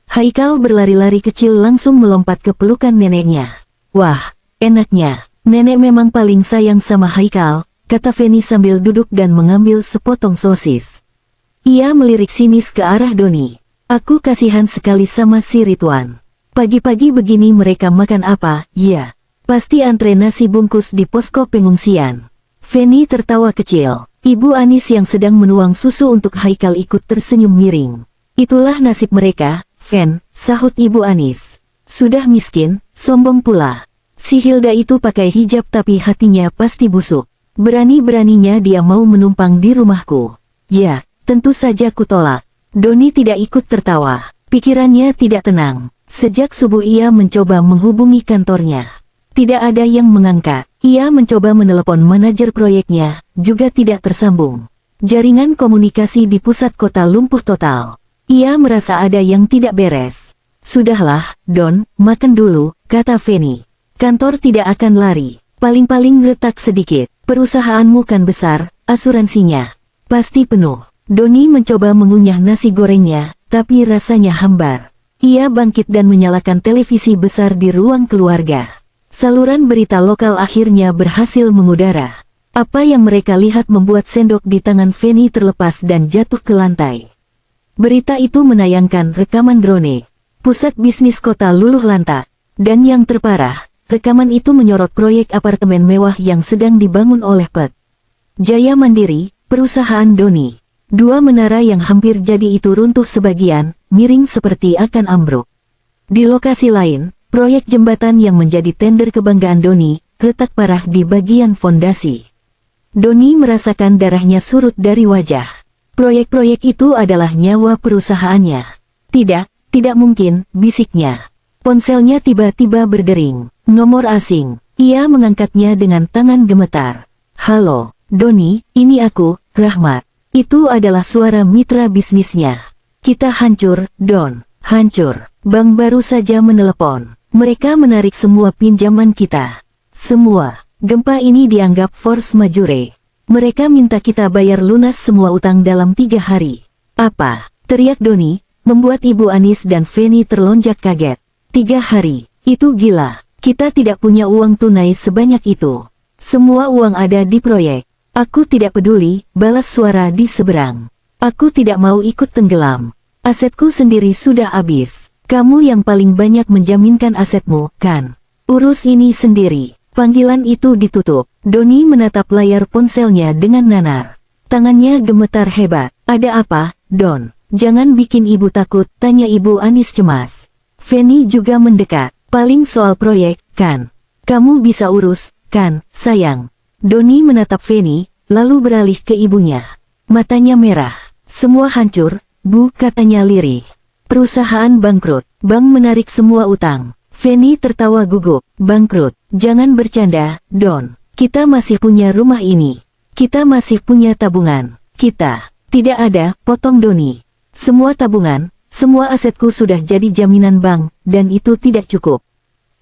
Haikal berlari-lari kecil langsung melompat ke pelukan neneknya. Wah, enaknya. Nenek memang paling sayang sama Haikal, kata Feni sambil duduk dan mengambil sepotong sosis. Ia melirik sinis ke arah Doni. Aku kasihan sekali sama si Ridwan. Pagi-pagi begini mereka makan apa? Ya, pasti antre nasi bungkus di posko pengungsian. Feni tertawa kecil. Ibu Anis yang sedang menuang susu untuk Haikal ikut tersenyum miring. Itulah nasib mereka, Fen, sahut Ibu Anis. Sudah miskin, sombong pula. Si Hilda itu pakai hijab tapi hatinya pasti busuk. Berani-beraninya dia mau menumpang di rumahku. Ya, tentu saja kutolak. Doni tidak ikut tertawa. Pikirannya tidak tenang. Sejak subuh ia mencoba menghubungi kantornya. Tidak ada yang mengangkat. Ia mencoba menelepon manajer proyeknya, juga tidak tersambung. Jaringan komunikasi di pusat kota lumpuh total. Ia merasa ada yang tidak beres. Sudahlah, Don, makan dulu, kata Feni. Kantor tidak akan lari. Paling-paling retak sedikit. Perusahaanmu kan besar, asuransinya pasti penuh. Doni mencoba mengunyah nasi gorengnya, tapi rasanya hambar. Ia bangkit dan menyalakan televisi besar di ruang keluarga. Saluran berita lokal akhirnya berhasil mengudara. Apa yang mereka lihat membuat sendok di tangan Feni terlepas dan jatuh ke lantai. Berita itu menayangkan rekaman drone pusat bisnis kota luluh lantak. Dan yang terparah, rekaman itu menyorot proyek apartemen mewah yang sedang dibangun oleh PT Jaya Mandiri, perusahaan Doni. Dua menara yang hampir jadi itu runtuh sebagian, miring seperti akan ambruk. Di lokasi lain, proyek jembatan yang menjadi tender kebanggaan Doni, retak parah di bagian fondasi. Doni merasakan darahnya surut dari wajah. Proyek-proyek itu adalah nyawa perusahaannya. Tidak mungkin, bisiknya. Ponselnya tiba-tiba berdering. Nomor asing. Ia mengangkatnya dengan tangan gemetar. Halo, Doni, ini aku, Rahmat. Itu adalah suara mitra bisnisnya. Kita hancur, Don. Hancur. Bank baru saja menelepon. Mereka menarik semua pinjaman kita. Semua. Gempa ini dianggap force majeure. Mereka minta kita bayar lunas semua utang dalam 3 hari. Apa? Teriak Doni, membuat Ibu Anis dan Feni terlonjak kaget. 3 hari. Itu gila. Kita tidak punya uang tunai sebanyak itu. Semua uang ada di proyek. Aku tidak peduli, balas suara di seberang. Aku tidak mau ikut tenggelam. Asetku sendiri sudah habis. Kamu yang paling banyak menjaminkan asetmu, kan? Urus ini sendiri. Panggilan itu ditutup. Doni menatap layar ponselnya dengan nanar. Tangannya gemetar hebat. Ada apa, Don? Jangan bikin ibu takut, tanya Ibu Anis cemas. Feni juga mendekat. Paling soal proyek, kan? Kamu bisa urus, kan, sayang? Doni menatap Feni, lalu beralih ke ibunya. Matanya merah. Semua hancur, Bu, katanya lirih. Perusahaan bangkrut. Bank menarik semua utang. Feni tertawa gugup. Bangkrut. Jangan bercanda, Don. Kita masih punya rumah ini. Kita masih punya tabungan. Kita. Tidak ada, potong Doni. Semua tabungan, semua asetku sudah jadi jaminan bank, dan itu tidak cukup.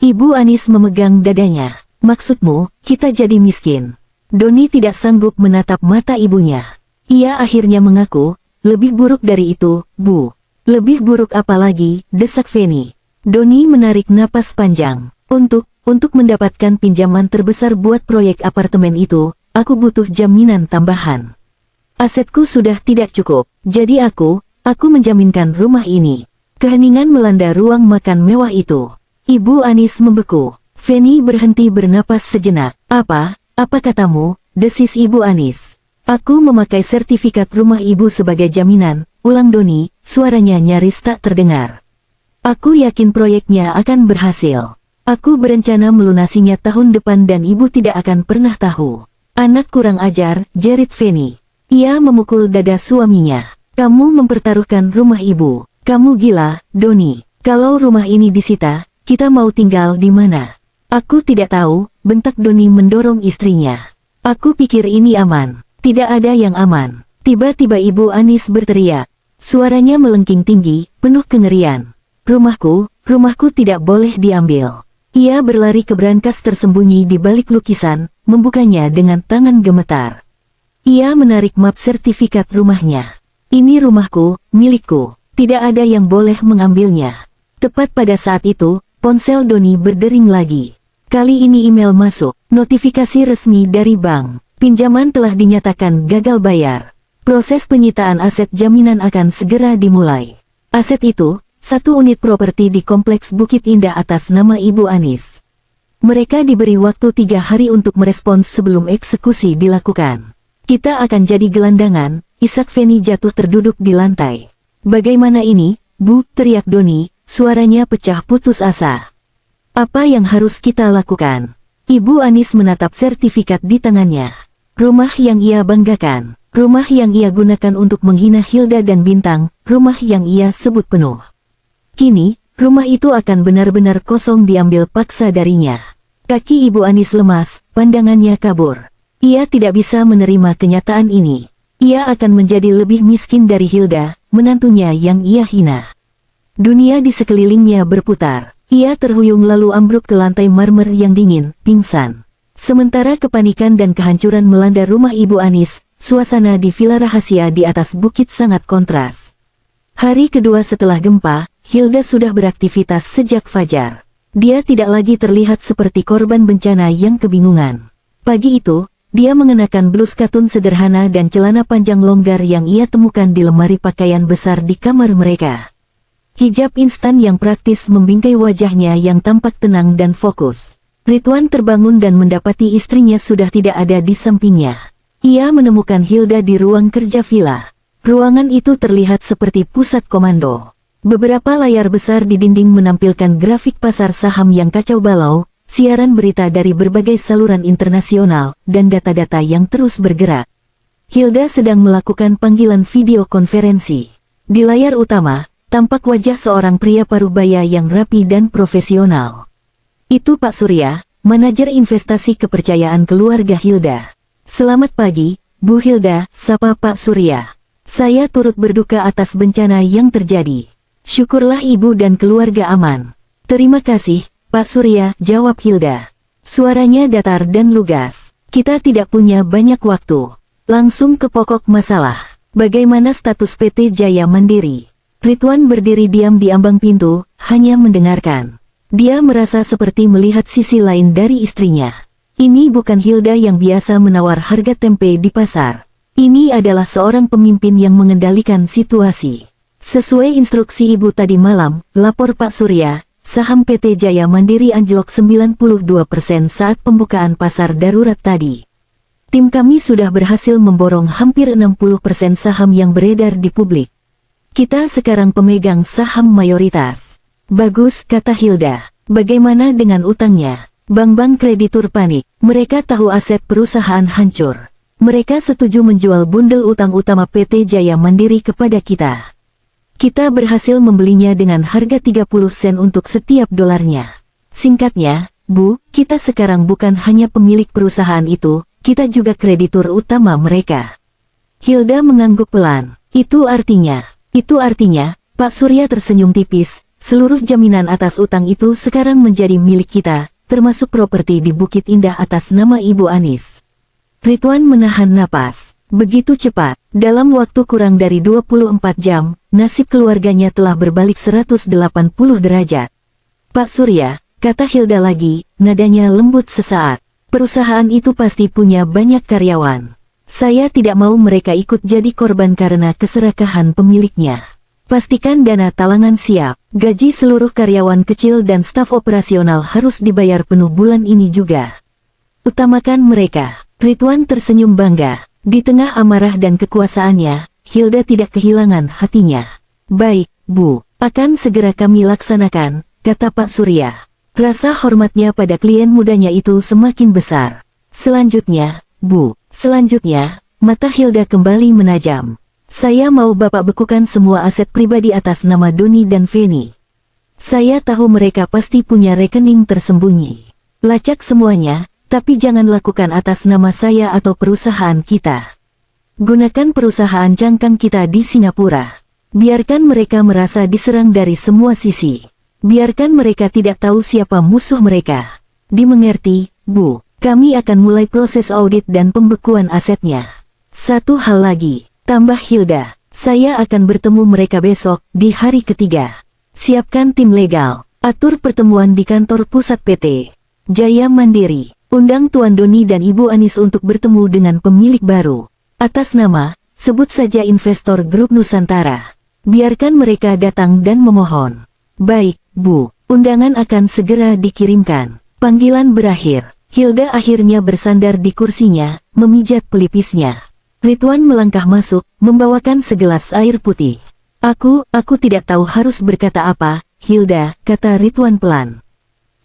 Ibu Anis memegang dadanya. Maksudmu, kita jadi miskin? Doni tidak sanggup menatap mata ibunya. Ia akhirnya mengaku, lebih buruk dari itu, Bu. Lebih buruk apa lagi, desak Feni. Doni menarik napas panjang. Untuk mendapatkan pinjaman terbesar buat proyek apartemen itu, aku butuh jaminan tambahan. Asetku sudah tidak cukup, jadi aku menjaminkan rumah ini. Keheningan melanda ruang makan mewah itu. Ibu Anis membeku. Feni berhenti bernapas sejenak. Apa katamu? Desis Ibu Anis. Aku memakai sertifikat rumah ibu sebagai jaminan, ulang Doni, suaranya nyaris tak terdengar. Aku yakin proyeknya akan berhasil. Aku berencana melunasinya tahun depan dan ibu tidak akan pernah tahu. Anak kurang ajar, jerit Feni. Ia memukul dada suaminya. Kamu mempertaruhkan rumah ibu. Kamu gila, Doni. Kalau rumah ini disita, kita mau tinggal di mana? Aku tidak tahu, bentak Doni mendorong istrinya. Aku pikir ini aman. Tidak ada yang aman. Tiba-tiba Ibu Anis berteriak. Suaranya melengking tinggi, penuh kengerian. Rumahku tidak boleh diambil. Ia berlari ke brankas tersembunyi di balik lukisan, membukanya dengan tangan gemetar. Ia menarik map sertifikat rumahnya. Ini rumahku, milikku. Tidak ada yang boleh mengambilnya. Tepat pada saat itu, ponsel Doni berdering lagi. Kali ini email masuk, notifikasi resmi dari bank. Pinjaman telah dinyatakan gagal bayar. Proses penyitaan aset jaminan akan segera dimulai. Aset itu, 1 unit properti di Kompleks Bukit Indah atas nama Ibu Anis. Mereka diberi waktu 3 hari untuk merespons sebelum eksekusi dilakukan. Kita akan jadi gelandangan, isak Feni jatuh terduduk di lantai. Bagaimana ini, Bu, teriak Doni, suaranya pecah putus asa. Apa yang harus kita lakukan? Ibu Anis menatap sertifikat di tangannya. Rumah yang ia banggakan, rumah yang ia gunakan untuk menghina Hilda dan Bintang, rumah yang ia sebut penuh. Kini, rumah itu akan benar-benar kosong diambil paksa darinya. Kaki Ibu Anis lemas, pandangannya kabur. Ia tidak bisa menerima kenyataan ini. Ia akan menjadi lebih miskin dari Hilda, menantunya yang ia hina. Dunia di sekelilingnya berputar. Ia terhuyung lalu ambruk ke lantai marmer yang dingin, pingsan. Sementara kepanikan dan kehancuran melanda rumah Ibu Anis, suasana di villa rahasia di atas bukit sangat kontras. Hari kedua setelah gempa, Hilda sudah beraktivitas sejak fajar. Dia tidak lagi terlihat seperti korban bencana yang kebingungan. Pagi itu, dia mengenakan blus katun sederhana dan celana panjang longgar yang ia temukan di lemari pakaian besar di kamar mereka. Hijab instan yang praktis membingkai wajahnya yang tampak tenang dan fokus. Ridwan terbangun dan mendapati istrinya sudah tidak ada di sampingnya. Ia menemukan Hilda di ruang kerja villa. Ruangan itu terlihat seperti pusat komando. Beberapa layar besar di dinding menampilkan grafik pasar saham yang kacau balau, siaran berita dari berbagai saluran internasional, dan data-data yang terus bergerak. Hilda sedang melakukan panggilan video konferensi. Di layar utama, tampak wajah seorang pria parubaya yang rapi dan profesional. Itu Pak Surya, manajer investasi kepercayaan keluarga Hilda. Selamat pagi, Bu Hilda, sapa Pak Surya. Saya turut berduka atas bencana yang terjadi. Syukurlah ibu dan keluarga aman. Terima kasih, Pak Surya, jawab Hilda. Suaranya datar dan lugas. Kita tidak punya banyak waktu. Langsung ke pokok masalah. Bagaimana status PT Jaya Mandiri? Ridwan berdiri diam di ambang pintu, hanya mendengarkan. Dia merasa seperti melihat sisi lain dari istrinya. Ini bukan Hilda yang biasa menawar harga tempe di pasar. Ini adalah seorang pemimpin yang mengendalikan situasi. Sesuai instruksi ibu tadi malam, lapor Pak Surya, saham PT Jaya Mandiri anjlok 92% saat pembukaan pasar darurat tadi. Tim kami sudah berhasil memborong hampir 60% saham yang beredar di publik. Kita sekarang pemegang saham mayoritas. Bagus, kata Hilda. Bagaimana dengan utangnya? Bank-bank kreditur panik. Mereka tahu aset perusahaan hancur. Mereka setuju menjual bundel utang utama PT Jaya Mandiri kepada kita. Kita berhasil membelinya dengan harga 30 sen untuk setiap dolarnya. Singkatnya, Bu, kita sekarang bukan hanya pemilik perusahaan itu, kita juga kreditur utama mereka. Hilda mengangguk pelan. Itu artinya, Pak Surya tersenyum tipis, seluruh jaminan atas utang itu sekarang menjadi milik kita, termasuk properti di Bukit Indah atas nama Ibu Anis. Ridwan menahan napas. Begitu cepat, dalam waktu kurang dari 24 jam, nasib keluarganya telah berbalik 180 derajat. Pak Surya, kata Hilda lagi, nadanya lembut sesaat. Perusahaan itu pasti punya banyak karyawan. Saya tidak mau mereka ikut jadi korban karena keserakahan pemiliknya. Pastikan dana talangan siap, gaji seluruh karyawan kecil dan staf operasional harus dibayar penuh bulan ini juga. Utamakan mereka. Ridwan tersenyum bangga. Di tengah amarah dan kekuasaannya, Hilda tidak kehilangan hatinya. Baik, Bu, akan segera kami laksanakan, kata Pak Surya. Rasa hormatnya pada klien mudanya itu semakin besar. Selanjutnya, Bu, mata Hilda kembali menajam. Saya mau Bapak bekukan semua aset pribadi atas nama Doni dan Feni. Saya tahu mereka pasti punya rekening tersembunyi. Lacak semuanya. Tapi jangan lakukan atas nama saya atau perusahaan kita. Gunakan perusahaan cangkang kita di Singapura. Biarkan mereka merasa diserang dari semua sisi. Biarkan mereka tidak tahu siapa musuh mereka. Dimengerti, Bu. Kami akan mulai proses audit dan pembekuan asetnya. Satu hal lagi, tambah Hilda. Saya akan bertemu mereka besok, di hari ketiga. Siapkan tim legal. Atur pertemuan di kantor pusat PT Jaya Mandiri. Undang Tuan Doni dan Ibu Anis untuk bertemu dengan pemilik baru. Atas nama, sebut saja investor grup Nusantara. Biarkan mereka datang dan memohon. Baik, Bu. Undangan akan segera dikirimkan. Panggilan berakhir. Hilda akhirnya bersandar di kursinya, memijat pelipisnya. Ridwan melangkah masuk, membawakan segelas air putih. Aku tidak tahu harus berkata apa, Hilda, kata Ridwan pelan.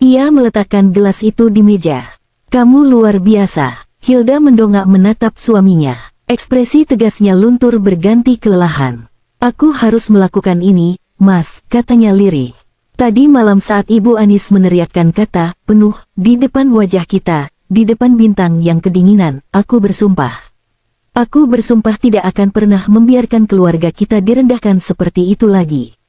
Ia meletakkan gelas itu di meja. Kamu luar biasa. Hilda mendongak menatap suaminya. Ekspresi tegasnya luntur berganti kelelahan. Aku harus melakukan ini, Mas, katanya lirih. Tadi malam saat Ibu Anis meneriakkan kata, penuh, di depan wajah kita, di depan bintang yang kedinginan, aku bersumpah. Aku bersumpah tidak akan pernah membiarkan keluarga kita direndahkan seperti itu lagi.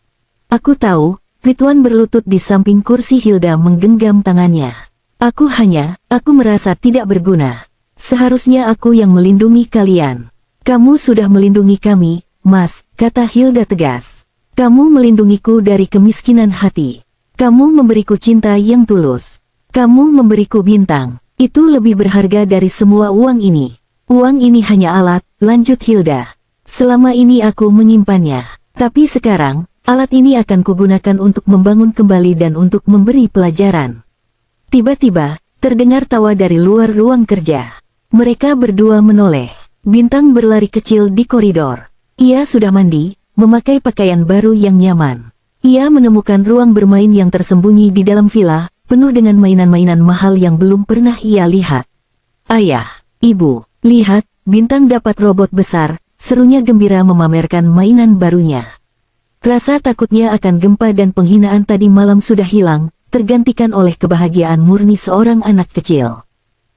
Aku tahu, Ridwan berlutut di samping kursi Hilda menggenggam tangannya. Aku merasa tidak berguna. Seharusnya aku yang melindungi kalian. Kamu sudah melindungi kami, Mas, kata Hilda tegas. Kamu melindungiku dari kemiskinan hati. Kamu memberiku cinta yang tulus. Kamu memberiku bintang. Itu lebih berharga dari semua uang ini. Uang ini hanya alat, lanjut Hilda. Selama ini aku menyimpannya. Tapi sekarang, alat ini akan kugunakan untuk membangun kembali dan untuk memberi pelajaran. Tiba-tiba, terdengar tawa dari luar ruang kerja. Mereka berdua menoleh. Bintang berlari kecil di koridor. Ia sudah mandi, memakai pakaian baru yang nyaman. Ia menemukan ruang bermain yang tersembunyi di dalam villa, penuh dengan mainan-mainan mahal yang belum pernah ia lihat. Ayah, ibu, lihat, Bintang dapat robot besar, serunya gembira memamerkan mainan barunya. Rasa takutnya akan gempa dan penghinaan tadi malam sudah hilang, tergantikan oleh kebahagiaan murni seorang anak kecil.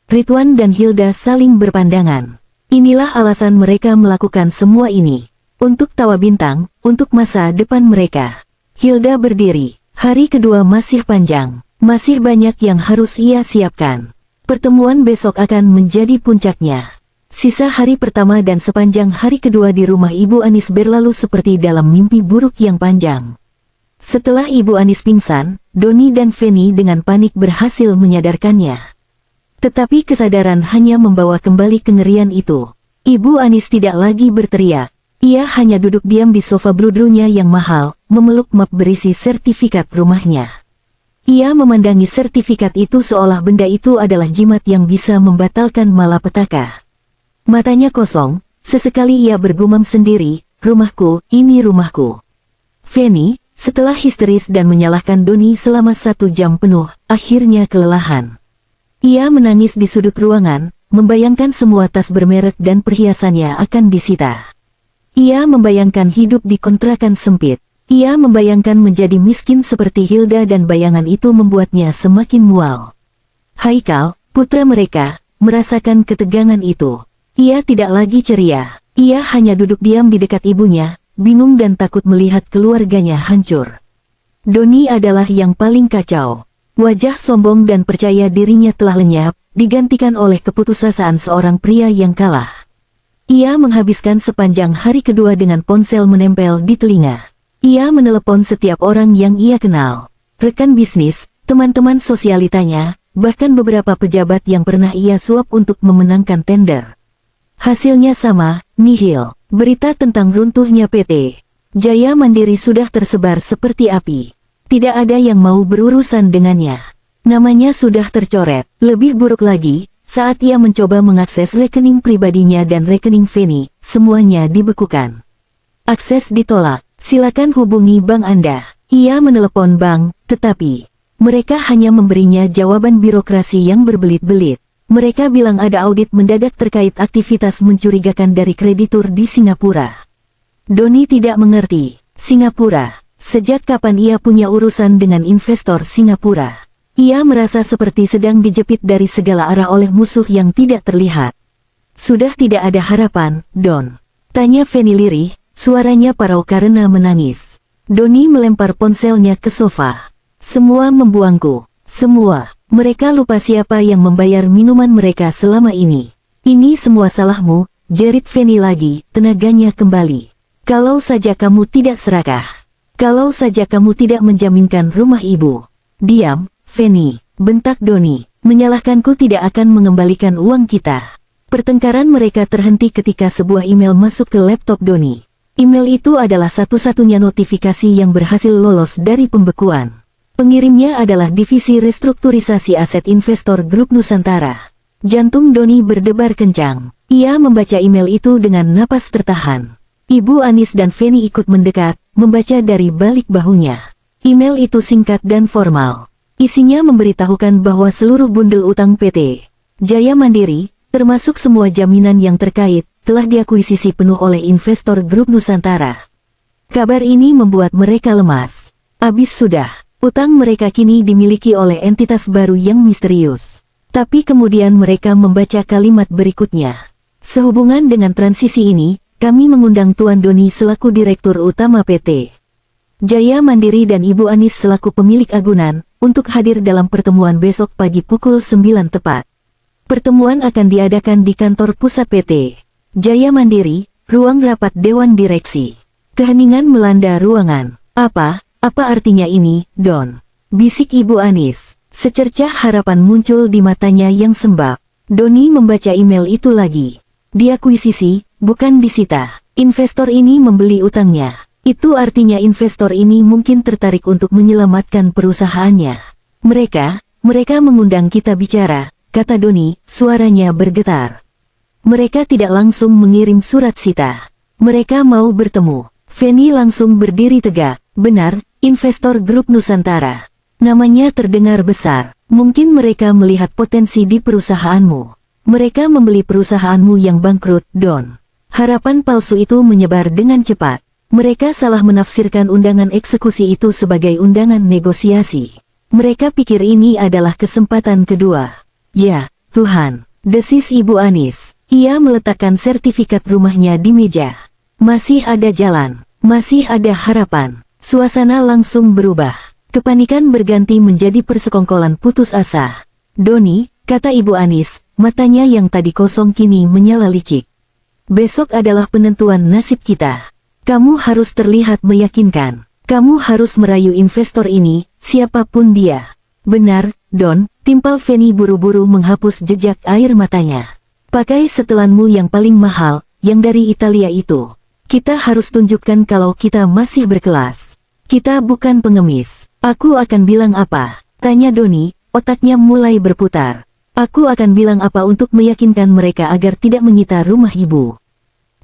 Ridwan dan Hilda saling berpandangan. Inilah alasan mereka melakukan semua ini. Untuk tawa Bintang, untuk masa depan mereka. Hilda berdiri. Hari kedua masih panjang. Masih banyak yang harus ia siapkan. Pertemuan besok akan menjadi puncaknya. Sisa hari pertama dan sepanjang hari kedua di rumah Ibu Anis berlalu seperti dalam mimpi buruk yang panjang. Setelah Ibu Anis pingsan, Doni dan Feni dengan panik berhasil menyadarkannya. Tetapi kesadaran hanya membawa kembali kengerian itu. Ibu Anis tidak lagi berteriak. Ia hanya duduk diam di sofa bludrunya yang mahal, memeluk map berisi sertifikat rumahnya. Ia memandangi sertifikat itu seolah benda itu adalah jimat yang bisa membatalkan malapetaka. Matanya kosong, sesekali ia bergumam sendiri, rumahku, ini rumahku. Feni, setelah histeris dan menyalahkan Doni selama 1 jam penuh, akhirnya kelelahan. Ia menangis di sudut ruangan, membayangkan semua tas bermerek dan perhiasannya akan disita. Ia membayangkan hidup di kontrakan sempit. Ia membayangkan menjadi miskin seperti Hilda dan bayangan itu membuatnya semakin mual. Haikal, putra mereka, merasakan ketegangan itu. Ia tidak lagi ceria. Ia hanya duduk diam di dekat ibunya, bingung dan takut melihat keluarganya hancur. Doni adalah yang paling kacau. Wajah sombong dan percaya dirinya telah lenyap, digantikan oleh keputusasaan seorang pria yang kalah. Ia menghabiskan sepanjang hari kedua dengan ponsel menempel di telinga. Ia menelepon setiap orang yang ia kenal. Rekan bisnis, teman-teman sosialitanya, bahkan beberapa pejabat yang pernah ia suap untuk memenangkan tender. Hasilnya sama, nihil. Berita tentang runtuhnya PT Jaya Mandiri sudah tersebar seperti api. Tidak ada yang mau berurusan dengannya. Namanya sudah tercoret. Lebih buruk lagi, saat ia mencoba mengakses rekening pribadinya dan rekening Feni, semuanya dibekukan. Akses ditolak. Silakan hubungi bank Anda. Ia menelepon bank, tetapi mereka hanya memberinya jawaban birokrasi yang berbelit-belit. Mereka bilang ada audit mendadak terkait aktivitas mencurigakan dari kreditur di Singapura. Doni tidak mengerti. Singapura. Sejak kapan ia punya urusan dengan investor Singapura? Ia merasa seperti sedang dijepit dari segala arah oleh musuh yang tidak terlihat. Sudah tidak ada harapan, Don? Tanya Feni lirih, suaranya parau karena menangis. Doni melempar ponselnya ke sofa. Semua membuangku. Semua. Mereka lupa siapa yang membayar minuman mereka selama ini. Ini semua salahmu, jerit Feni lagi, tenaganya kembali. Kalau saja kamu tidak serakah. Kalau saja kamu tidak menjaminkan rumah ibu. Diam, Feni, bentak Doni. Menyalahkanku tidak akan mengembalikan uang kita. Pertengkaran mereka terhenti ketika sebuah email masuk ke laptop Doni. Email itu adalah satu-satunya notifikasi yang berhasil lolos dari pembekuan. Pengirimnya adalah Divisi Restrukturisasi Aset Investor Grup Nusantara. Jantung Doni berdebar kencang. Ia membaca email itu dengan napas tertahan. Ibu Anis dan Feni ikut mendekat, membaca dari balik bahunya. Email itu singkat dan formal. Isinya memberitahukan bahwa seluruh bundel utang PT Jaya Mandiri, termasuk semua jaminan yang terkait, telah diakuisisi penuh oleh investor Grup Nusantara. Kabar ini membuat mereka lemas. Abis sudah. Utang mereka kini dimiliki oleh entitas baru yang misterius. Tapi kemudian mereka membaca kalimat berikutnya. Sehubungan dengan transisi ini, kami mengundang Tuan Doni selaku Direktur Utama PT Jaya Mandiri dan Ibu Anis selaku pemilik agunan, untuk hadir dalam pertemuan besok pagi pukul 9 tepat. Pertemuan akan diadakan di kantor pusat PT Jaya Mandiri, ruang rapat Dewan Direksi. Keheningan melanda ruangan. Apa artinya ini, Don? Bisik Ibu Anis. Secercah harapan muncul di matanya yang sembab. Doni membaca email itu lagi. Diakuisisi, bukan disita. Investor ini membeli utangnya. Itu artinya investor ini mungkin tertarik untuk menyelamatkan perusahaannya. Mereka mengundang kita bicara, kata Doni, suaranya bergetar. Mereka tidak langsung mengirim surat sita. Mereka mau bertemu. Feni langsung berdiri tegak. Benar, investor grup Nusantara. Namanya terdengar besar. Mungkin mereka melihat potensi di perusahaanmu. Mereka membeli perusahaanmu yang bangkrut, Don. Harapan palsu itu menyebar dengan cepat. Mereka salah menafsirkan undangan eksekusi itu sebagai undangan negosiasi. Mereka pikir ini adalah kesempatan kedua. Ya, Tuhan, desis Ibu Anis. Ia meletakkan sertifikat rumahnya di meja. Masih ada jalan, masih ada harapan. Suasana langsung berubah. Kepanikan berganti menjadi persekongkolan putus asa. Doni, kata Ibu Anis, matanya yang tadi kosong kini menyala licik. Besok adalah penentuan nasib kita. Kamu harus terlihat meyakinkan. Kamu harus merayu investor ini, siapapun dia. Benar, Don, timpal Feni buru-buru menghapus jejak air matanya. Pakai setelanmu yang paling mahal, yang dari Italia itu. Kita harus tunjukkan kalau kita masih berkelas. Kita bukan pengemis. Aku akan bilang apa? Tanya Doni, otaknya mulai berputar. Aku akan bilang apa untuk meyakinkan mereka agar tidak menyita rumah ibu.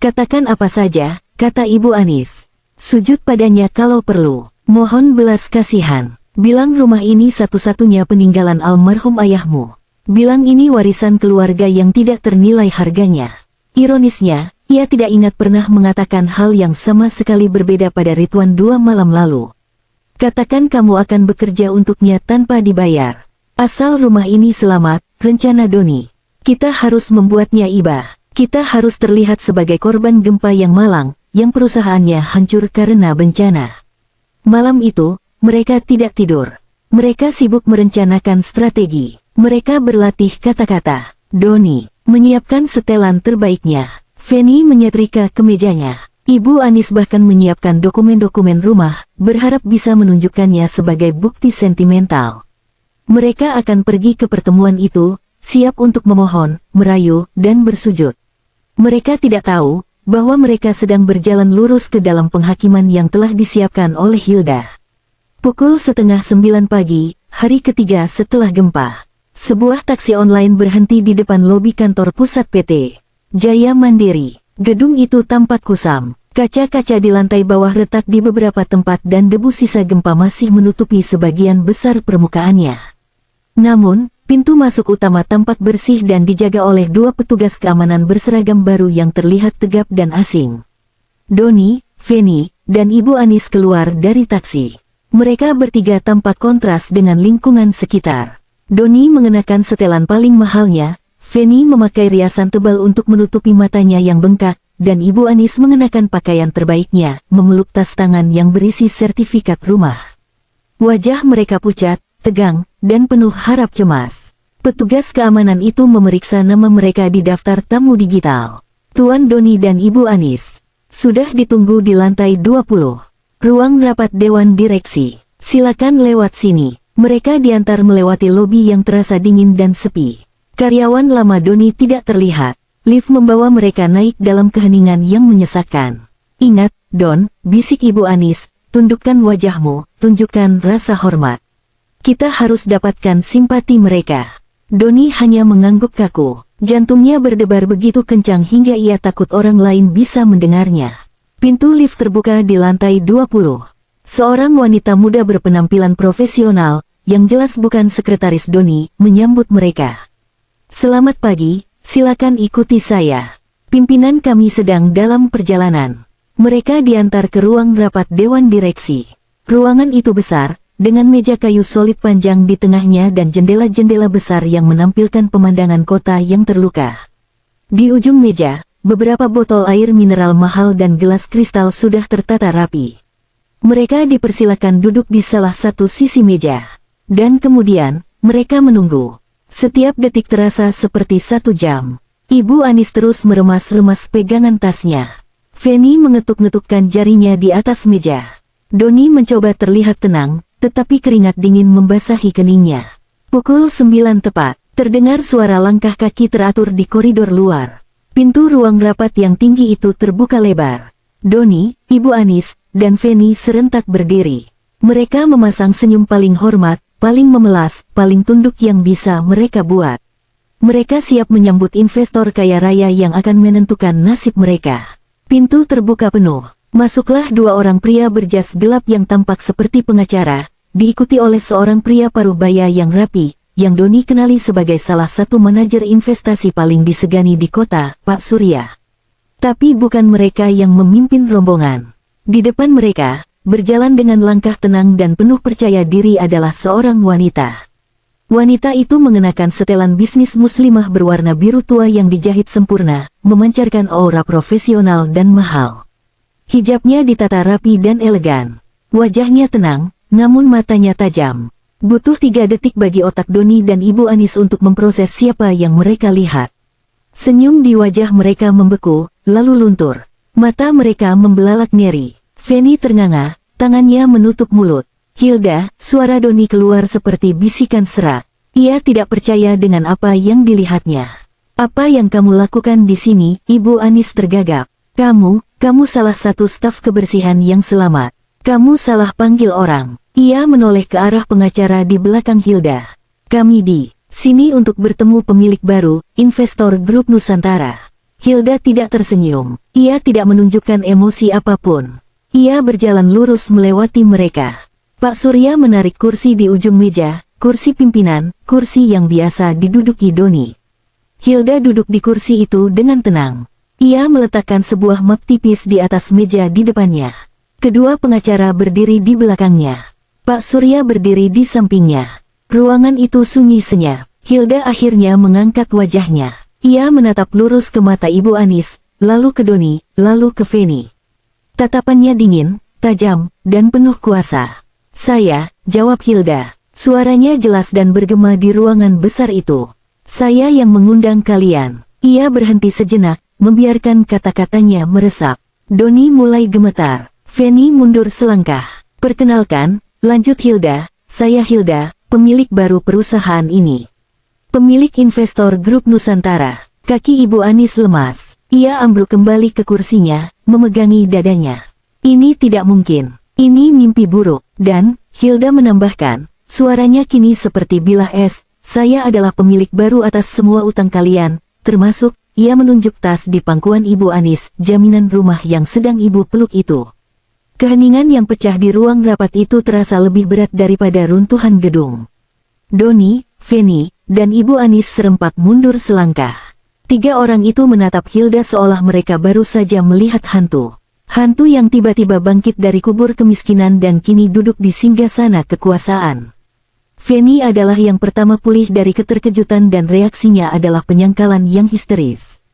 Katakan apa saja, kata Ibu Anis. Sujud padanya kalau perlu. Mohon belas kasihan. Bilang rumah ini satu-satunya peninggalan almarhum ayahmu. Bilang ini warisan keluarga yang tidak ternilai harganya. Ironisnya, ia tidak ingat pernah mengatakan hal yang sama sekali berbeda pada Ridwan 2 malam lalu. Katakan kamu akan bekerja untuknya tanpa dibayar. Asal rumah ini selamat, rencana Doni. Kita harus membuatnya iba. Kita harus terlihat sebagai korban gempa yang malang, yang perusahaannya hancur karena bencana. Malam itu, mereka tidak tidur. Mereka sibuk merencanakan strategi. Mereka berlatih kata-kata. Doni menyiapkan setelan terbaiknya. Feni menyetrika kemejanya. Ibu Anis bahkan menyiapkan dokumen-dokumen rumah, berharap bisa menunjukkannya sebagai bukti sentimental. Mereka akan pergi ke pertemuan itu, siap untuk memohon, merayu, dan bersujud. Mereka tidak tahu bahwa mereka sedang berjalan lurus ke dalam penghakiman yang telah disiapkan oleh Hilda. Pukul 8:30 pagi, hari ketiga setelah gempa. Sebuah taksi online berhenti di depan lobi kantor pusat PT Jaya Mandiri. Gedung itu tampak kusam. Kaca-kaca di lantai bawah retak di beberapa tempat dan debu sisa gempa masih menutupi sebagian besar permukaannya. Namun, pintu masuk utama tampak bersih dan dijaga oleh 2 petugas keamanan berseragam baru yang terlihat tegap dan asing. Doni, Feni, dan Ibu Anis keluar dari taksi. Mereka bertiga tampak kontras dengan lingkungan sekitar. Doni mengenakan setelan paling mahalnya, Feni memakai riasan tebal untuk menutupi matanya yang bengkak, dan Ibu Anis mengenakan pakaian terbaiknya, memeluk tas tangan yang berisi sertifikat rumah. Wajah mereka pucat, tegang, dan penuh harap cemas. Petugas keamanan itu memeriksa nama mereka di daftar tamu digital. Tuan Doni dan Ibu Anis sudah ditunggu di lantai 20. Ruang rapat Dewan Direksi. Silakan lewat sini. Mereka diantar melewati lobi yang terasa dingin dan sepi. Karyawan lama Doni tidak terlihat. Lift membawa mereka naik dalam keheningan yang menyesakkan. Ingat, Don, bisik Ibu Anis, tundukkan wajahmu, tunjukkan rasa hormat. Kita harus dapatkan simpati mereka. Doni hanya mengangguk kaku. Jantungnya berdebar begitu kencang hingga ia takut orang lain bisa mendengarnya. Pintu lift terbuka di lantai 20. Seorang wanita muda berpenampilan profesional, yang jelas bukan sekretaris Doni, menyambut mereka. Selamat pagi. Silakan ikuti saya. Pimpinan kami sedang dalam perjalanan. Mereka diantar ke ruang rapat Dewan Direksi. Ruangan itu besar, dengan meja kayu solid panjang di tengahnya dan jendela-jendela besar yang menampilkan pemandangan kota yang terluka. Di ujung meja, beberapa botol air mineral mahal dan gelas kristal sudah tertata rapi. Mereka dipersilakan duduk di salah satu sisi meja. Dan kemudian, mereka menunggu. Setiap detik terasa seperti 1 jam. Ibu Anis terus meremas-remas pegangan tasnya. Feni mengetuk-ngetukkan jarinya di atas meja. Doni mencoba terlihat tenang, tetapi keringat dingin membasahi keningnya. Pukul 9 tepat, terdengar suara langkah kaki teratur di koridor luar. Pintu ruang rapat yang tinggi itu terbuka lebar. Doni, Ibu Anis, dan Feni serentak berdiri. Mereka memasang senyum paling hormat, paling memelas, paling tunduk yang bisa mereka buat. Mereka siap menyambut investor kaya raya yang akan menentukan nasib mereka. Pintu terbuka penuh. Masuklah dua orang pria berjas gelap yang tampak seperti pengacara, diikuti oleh seorang pria paruh baya yang rapi, yang Doni kenali sebagai salah satu manajer investasi paling disegani di kota, Pak Surya. Tapi bukan mereka yang memimpin rombongan. Di depan mereka, berjalan dengan langkah tenang dan penuh percaya diri adalah seorang wanita. Wanita itu mengenakan setelan bisnis muslimah berwarna biru tua yang dijahit sempurna, memancarkan aura profesional dan mahal. Hijabnya ditata rapi dan elegan. Wajahnya tenang, namun matanya tajam. Butuh 3 detik bagi otak Doni dan Ibu Anis untuk memproses siapa yang mereka lihat. Senyum di wajah mereka membeku, lalu luntur. Mata mereka membelalak nyeri. Feni ternganga, tangannya menutup mulut. Hilda, suara Doni keluar seperti bisikan serak. Ia tidak percaya dengan apa yang dilihatnya. Apa yang kamu lakukan di sini? Ibu Anis tergagap. Kamu salah satu staf kebersihan yang selamat. Kamu salah panggil orang. Ia menoleh ke arah pengacara di belakang Hilda. Kami di sini untuk bertemu pemilik baru, investor grup Nusantara. Hilda tidak tersenyum. Ia tidak menunjukkan emosi apapun. Ia berjalan lurus melewati mereka. Pak Surya menarik kursi di ujung meja, kursi pimpinan, kursi yang biasa diduduki Doni. Hilda duduk di kursi itu dengan tenang. Ia meletakkan sebuah map tipis di atas meja di depannya. Kedua pengacara berdiri di belakangnya. Pak Surya berdiri di sampingnya. Ruangan itu sunyi senyap. Hilda akhirnya mengangkat wajahnya. Ia menatap lurus ke mata Ibu Anis, lalu ke Doni, lalu ke Feni. Tatapannya dingin, tajam, dan penuh kuasa. Saya, jawab Hilda. Suaranya jelas dan bergema di ruangan besar itu. Saya yang mengundang kalian. Ia berhenti sejenak, membiarkan kata-katanya meresap. Doni mulai gemetar. Feni mundur selangkah. Perkenalkan, lanjut Hilda, saya Hilda, pemilik baru perusahaan ini. Pemilik investor grup Nusantara. Kaki Ibu Anis lemas. Ia ambruk kembali ke kursinya, memegangi dadanya. Ini tidak mungkin. Ini mimpi buruk. Dan, Hilda menambahkan, suaranya kini seperti bilah es, saya adalah pemilik baru atas semua utang kalian, termasuk, ia menunjuk tas di pangkuan Ibu Anis, jaminan rumah yang sedang Ibu peluk itu. Keheningan yang pecah di ruang rapat itu terasa lebih berat daripada runtuhan gedung. Doni, Feni, dan Ibu Anis serempak mundur selangkah. 3 orang itu menatap Hilda seolah mereka baru saja melihat hantu. Hantu yang tiba-tiba bangkit dari kubur kemiskinan dan kini duduk di singgasana kekuasaan. Feni adalah yang pertama pulih dari keterkejutan dan reaksinya adalah penyangkalan yang histeris.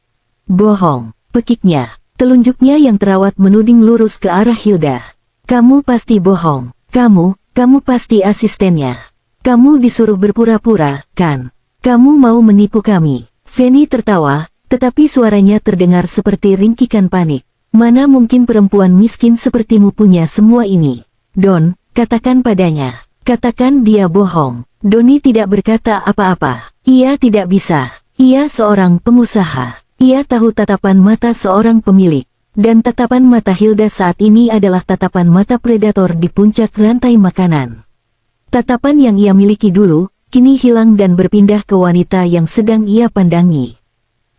Bohong, pekiknya. Telunjuknya yang terawat menuding lurus ke arah Hilda. Kamu pasti bohong. Kamu pasti asistennya. Kamu disuruh berpura-pura, kan? Kamu mau menipu kami. Feni tertawa, tetapi suaranya terdengar seperti ringkikan panik. Mana mungkin perempuan miskin sepertimu punya semua ini? Don, katakan padanya. Katakan dia bohong. Doni tidak berkata apa-apa. Ia tidak bisa. Ia seorang pengusaha. Ia tahu tatapan mata seorang pemilik. Dan tatapan mata Hilda saat ini adalah tatapan mata predator di puncak rantai makanan. Tatapan yang ia miliki dulu, kini hilang dan berpindah ke wanita yang sedang ia pandangi.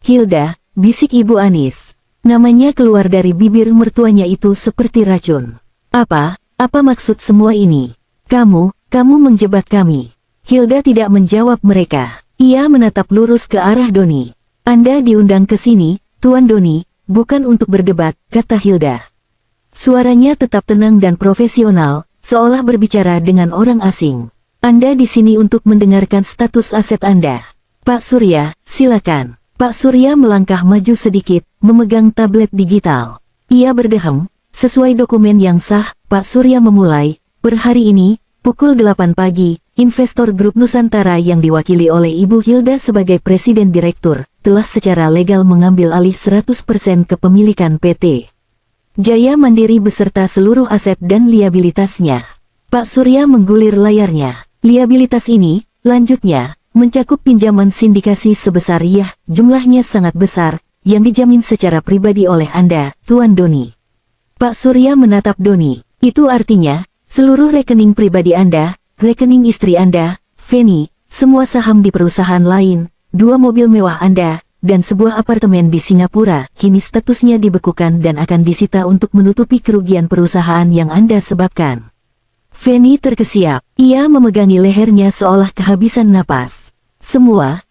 Hilda, bisik Ibu Anis. Namanya keluar dari bibir mertuanya itu seperti racun. Apa maksud semua ini? Kamu menjebak kami. Hilda tidak menjawab mereka. Ia menatap lurus ke arah Doni. Anda diundang ke sini, Tuan Doni, bukan untuk berdebat, kata Hilda. Suaranya tetap tenang dan profesional, seolah berbicara dengan orang asing. Anda di sini untuk mendengarkan status aset Anda. Pak Surya, silakan. Pak Surya melangkah maju sedikit, memegang tablet digital. Ia berdehem, sesuai dokumen yang sah, Pak Surya memulai, per hari ini, pukul 8 pagi, investor grup Nusantara yang diwakili oleh Ibu Hilda sebagai Presiden Direktur, telah secara legal mengambil alih 100% kepemilikan PT. Jaya Mandiri beserta seluruh aset dan liabilitasnya. Pak Surya menggulir layarnya. Liabilitas ini, lanjutnya, mencakup pinjaman sindikasi sebesar jumlahnya sangat besar, yang dijamin secara pribadi oleh Anda, Tuan Doni. Pak Surya menatap Doni. Itu artinya, seluruh rekening pribadi Anda, rekening istri Anda, Feni, semua saham di perusahaan lain, 2 mobil mewah Anda, dan sebuah apartemen di Singapura, kini statusnya dibekukan dan akan disita untuk menutupi kerugian perusahaan yang Anda sebabkan. Feni terkesiap. Ia memegangi lehernya seolah kehabisan napas. Semua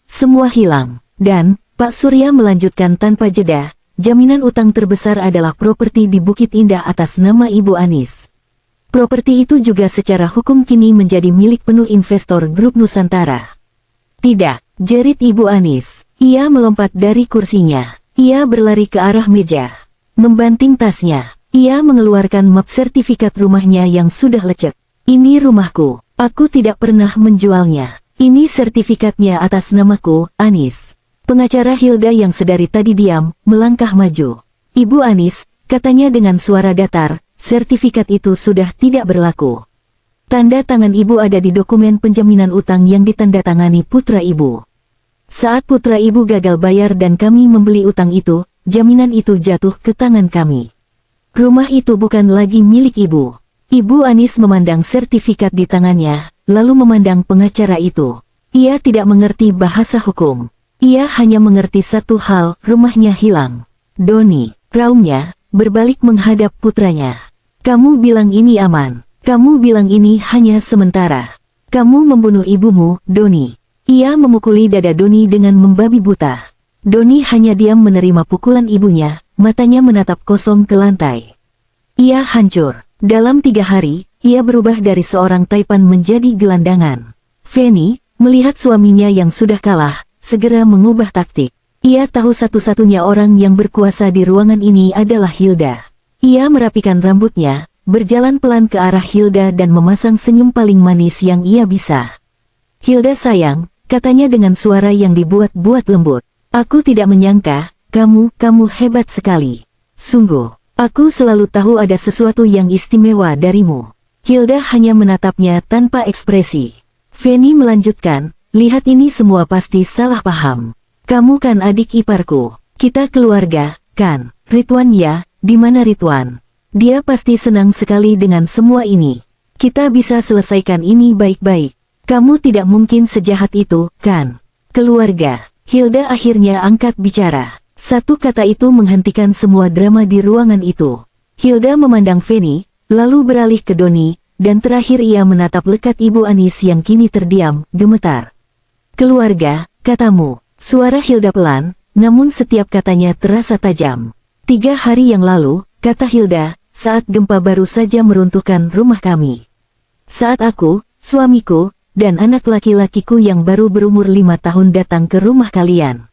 hilang. Dan, Pak Surya melanjutkan tanpa jeda, jaminan utang terbesar adalah properti di Bukit Indah atas nama Ibu Anis. Properti itu juga secara hukum kini menjadi milik penuh investor Grup Nusantara. Tidak, jerit Ibu Anis. Ia melompat dari kursinya. Ia berlari ke arah meja. Membanting tasnya. Ia mengeluarkan map sertifikat rumahnya yang sudah lecek. Ini rumahku. Aku tidak pernah menjualnya. Ini sertifikatnya atas namaku, Anis. Pengacara Hilda yang sedari tadi diam, melangkah maju. Ibu Anis, katanya dengan suara datar, sertifikat itu sudah tidak berlaku. Tanda tangan ibu ada di dokumen penjaminan utang yang ditandatangani putra ibu. Saat putra ibu gagal bayar dan kami membeli utang itu, jaminan itu jatuh ke tangan kami. Rumah itu bukan lagi milik ibu. Ibu Anis memandang sertifikat di tangannya, lalu memandang pengacara itu. Ia tidak mengerti bahasa hukum. Ia hanya mengerti satu hal, rumahnya hilang. Doni, raungnya, berbalik menghadap putranya. Kamu bilang ini aman. Kamu bilang ini hanya sementara. Kamu membunuh ibumu, Doni. Ia memukuli dada Doni dengan membabi buta. Doni hanya diam menerima pukulan ibunya, matanya menatap kosong ke lantai. Ia hancur. Dalam 3 hari, ia berubah dari seorang taipan menjadi gelandangan. Feni, melihat suaminya yang sudah kalah, segera mengubah taktik. Ia tahu satu-satunya orang yang berkuasa di ruangan ini adalah Hilda. Ia merapikan rambutnya, berjalan pelan ke arah Hilda dan memasang senyum paling manis yang ia bisa. Hilda sayang, katanya dengan suara yang dibuat-buat lembut. Aku tidak menyangka, kamu hebat sekali. Sungguh, aku selalu tahu ada sesuatu yang istimewa darimu. Hilda hanya menatapnya tanpa ekspresi. Feni melanjutkan, lihat ini semua pasti salah paham. Kamu kan adik iparku. Kita keluarga, kan? Ridwan ya, di mana Ridwan? Dia pasti senang sekali dengan semua ini. Kita bisa selesaikan ini baik-baik. Kamu tidak mungkin sejahat itu, kan? Keluarga. Hilda akhirnya angkat bicara. Satu kata itu menghentikan semua drama di ruangan itu. Hilda memandang Feni, lalu beralih ke Doni, dan terakhir ia menatap lekat Ibu Anis yang kini terdiam, gemetar. Keluarga, katamu. Suara Hilda pelan, namun setiap katanya terasa tajam. 3 hari yang lalu, kata Hilda, saat gempa baru saja meruntuhkan rumah kami. Saat aku, suamiku, dan anak laki-lakiku yang baru berumur 5 tahun datang ke rumah kalian.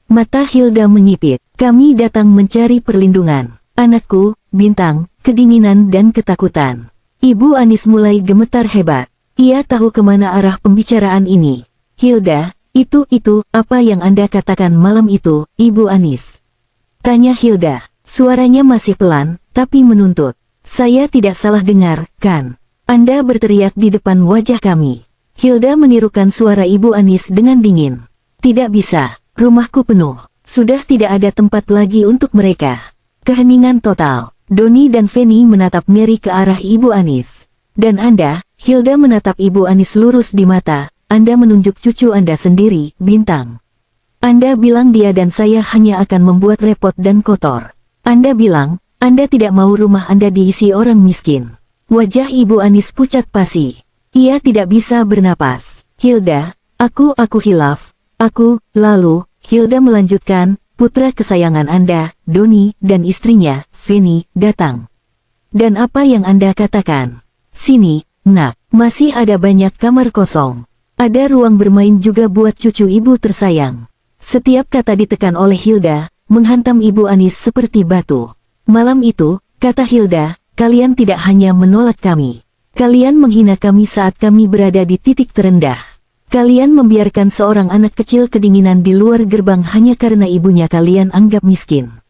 Mata Hilda menyipit. Kami datang mencari perlindungan. Anakku, Bintang, kedinginan dan ketakutan. Ibu Anis mulai gemetar hebat. Ia tahu kemana arah pembicaraan ini. Hilda, itu, apa yang Anda katakan malam itu, Ibu Anis? Tanya Hilda. Suaranya masih pelan, tapi menuntut. Saya tidak salah dengar, kan? Anda berteriak di depan wajah kami. Hilda menirukan suara Ibu Anis dengan dingin. Tidak bisa, rumahku penuh. Sudah tidak ada tempat lagi untuk mereka. Keheningan total. Doni dan Feni menatap ngeri ke arah Ibu Anis. Dan Anda, Hilda menatap Ibu Anis lurus di mata. Anda menunjuk cucu Anda sendiri, Bintang. Anda bilang dia dan saya hanya akan membuat repot dan kotor. Anda bilang, Anda tidak mau rumah Anda diisi orang miskin. Wajah Ibu Anis pucat pasi. Ia tidak bisa bernapas. Hilda, aku hilaf. Lalu, Hilda melanjutkan, putra kesayangan Anda, Doni, dan istrinya, Feni, datang. Dan apa yang Anda katakan? Sini, nak, masih ada banyak kamar kosong. Ada ruang bermain juga buat cucu ibu tersayang. Setiap kata ditekan oleh Hilda, menghantam Ibu Anis seperti batu. Malam itu, kata Hilda, kalian tidak hanya menolak kami. Kalian menghina kami saat kami berada di titik terendah. Kalian membiarkan seorang anak kecil kedinginan di luar gerbang hanya karena ibunya kalian anggap miskin.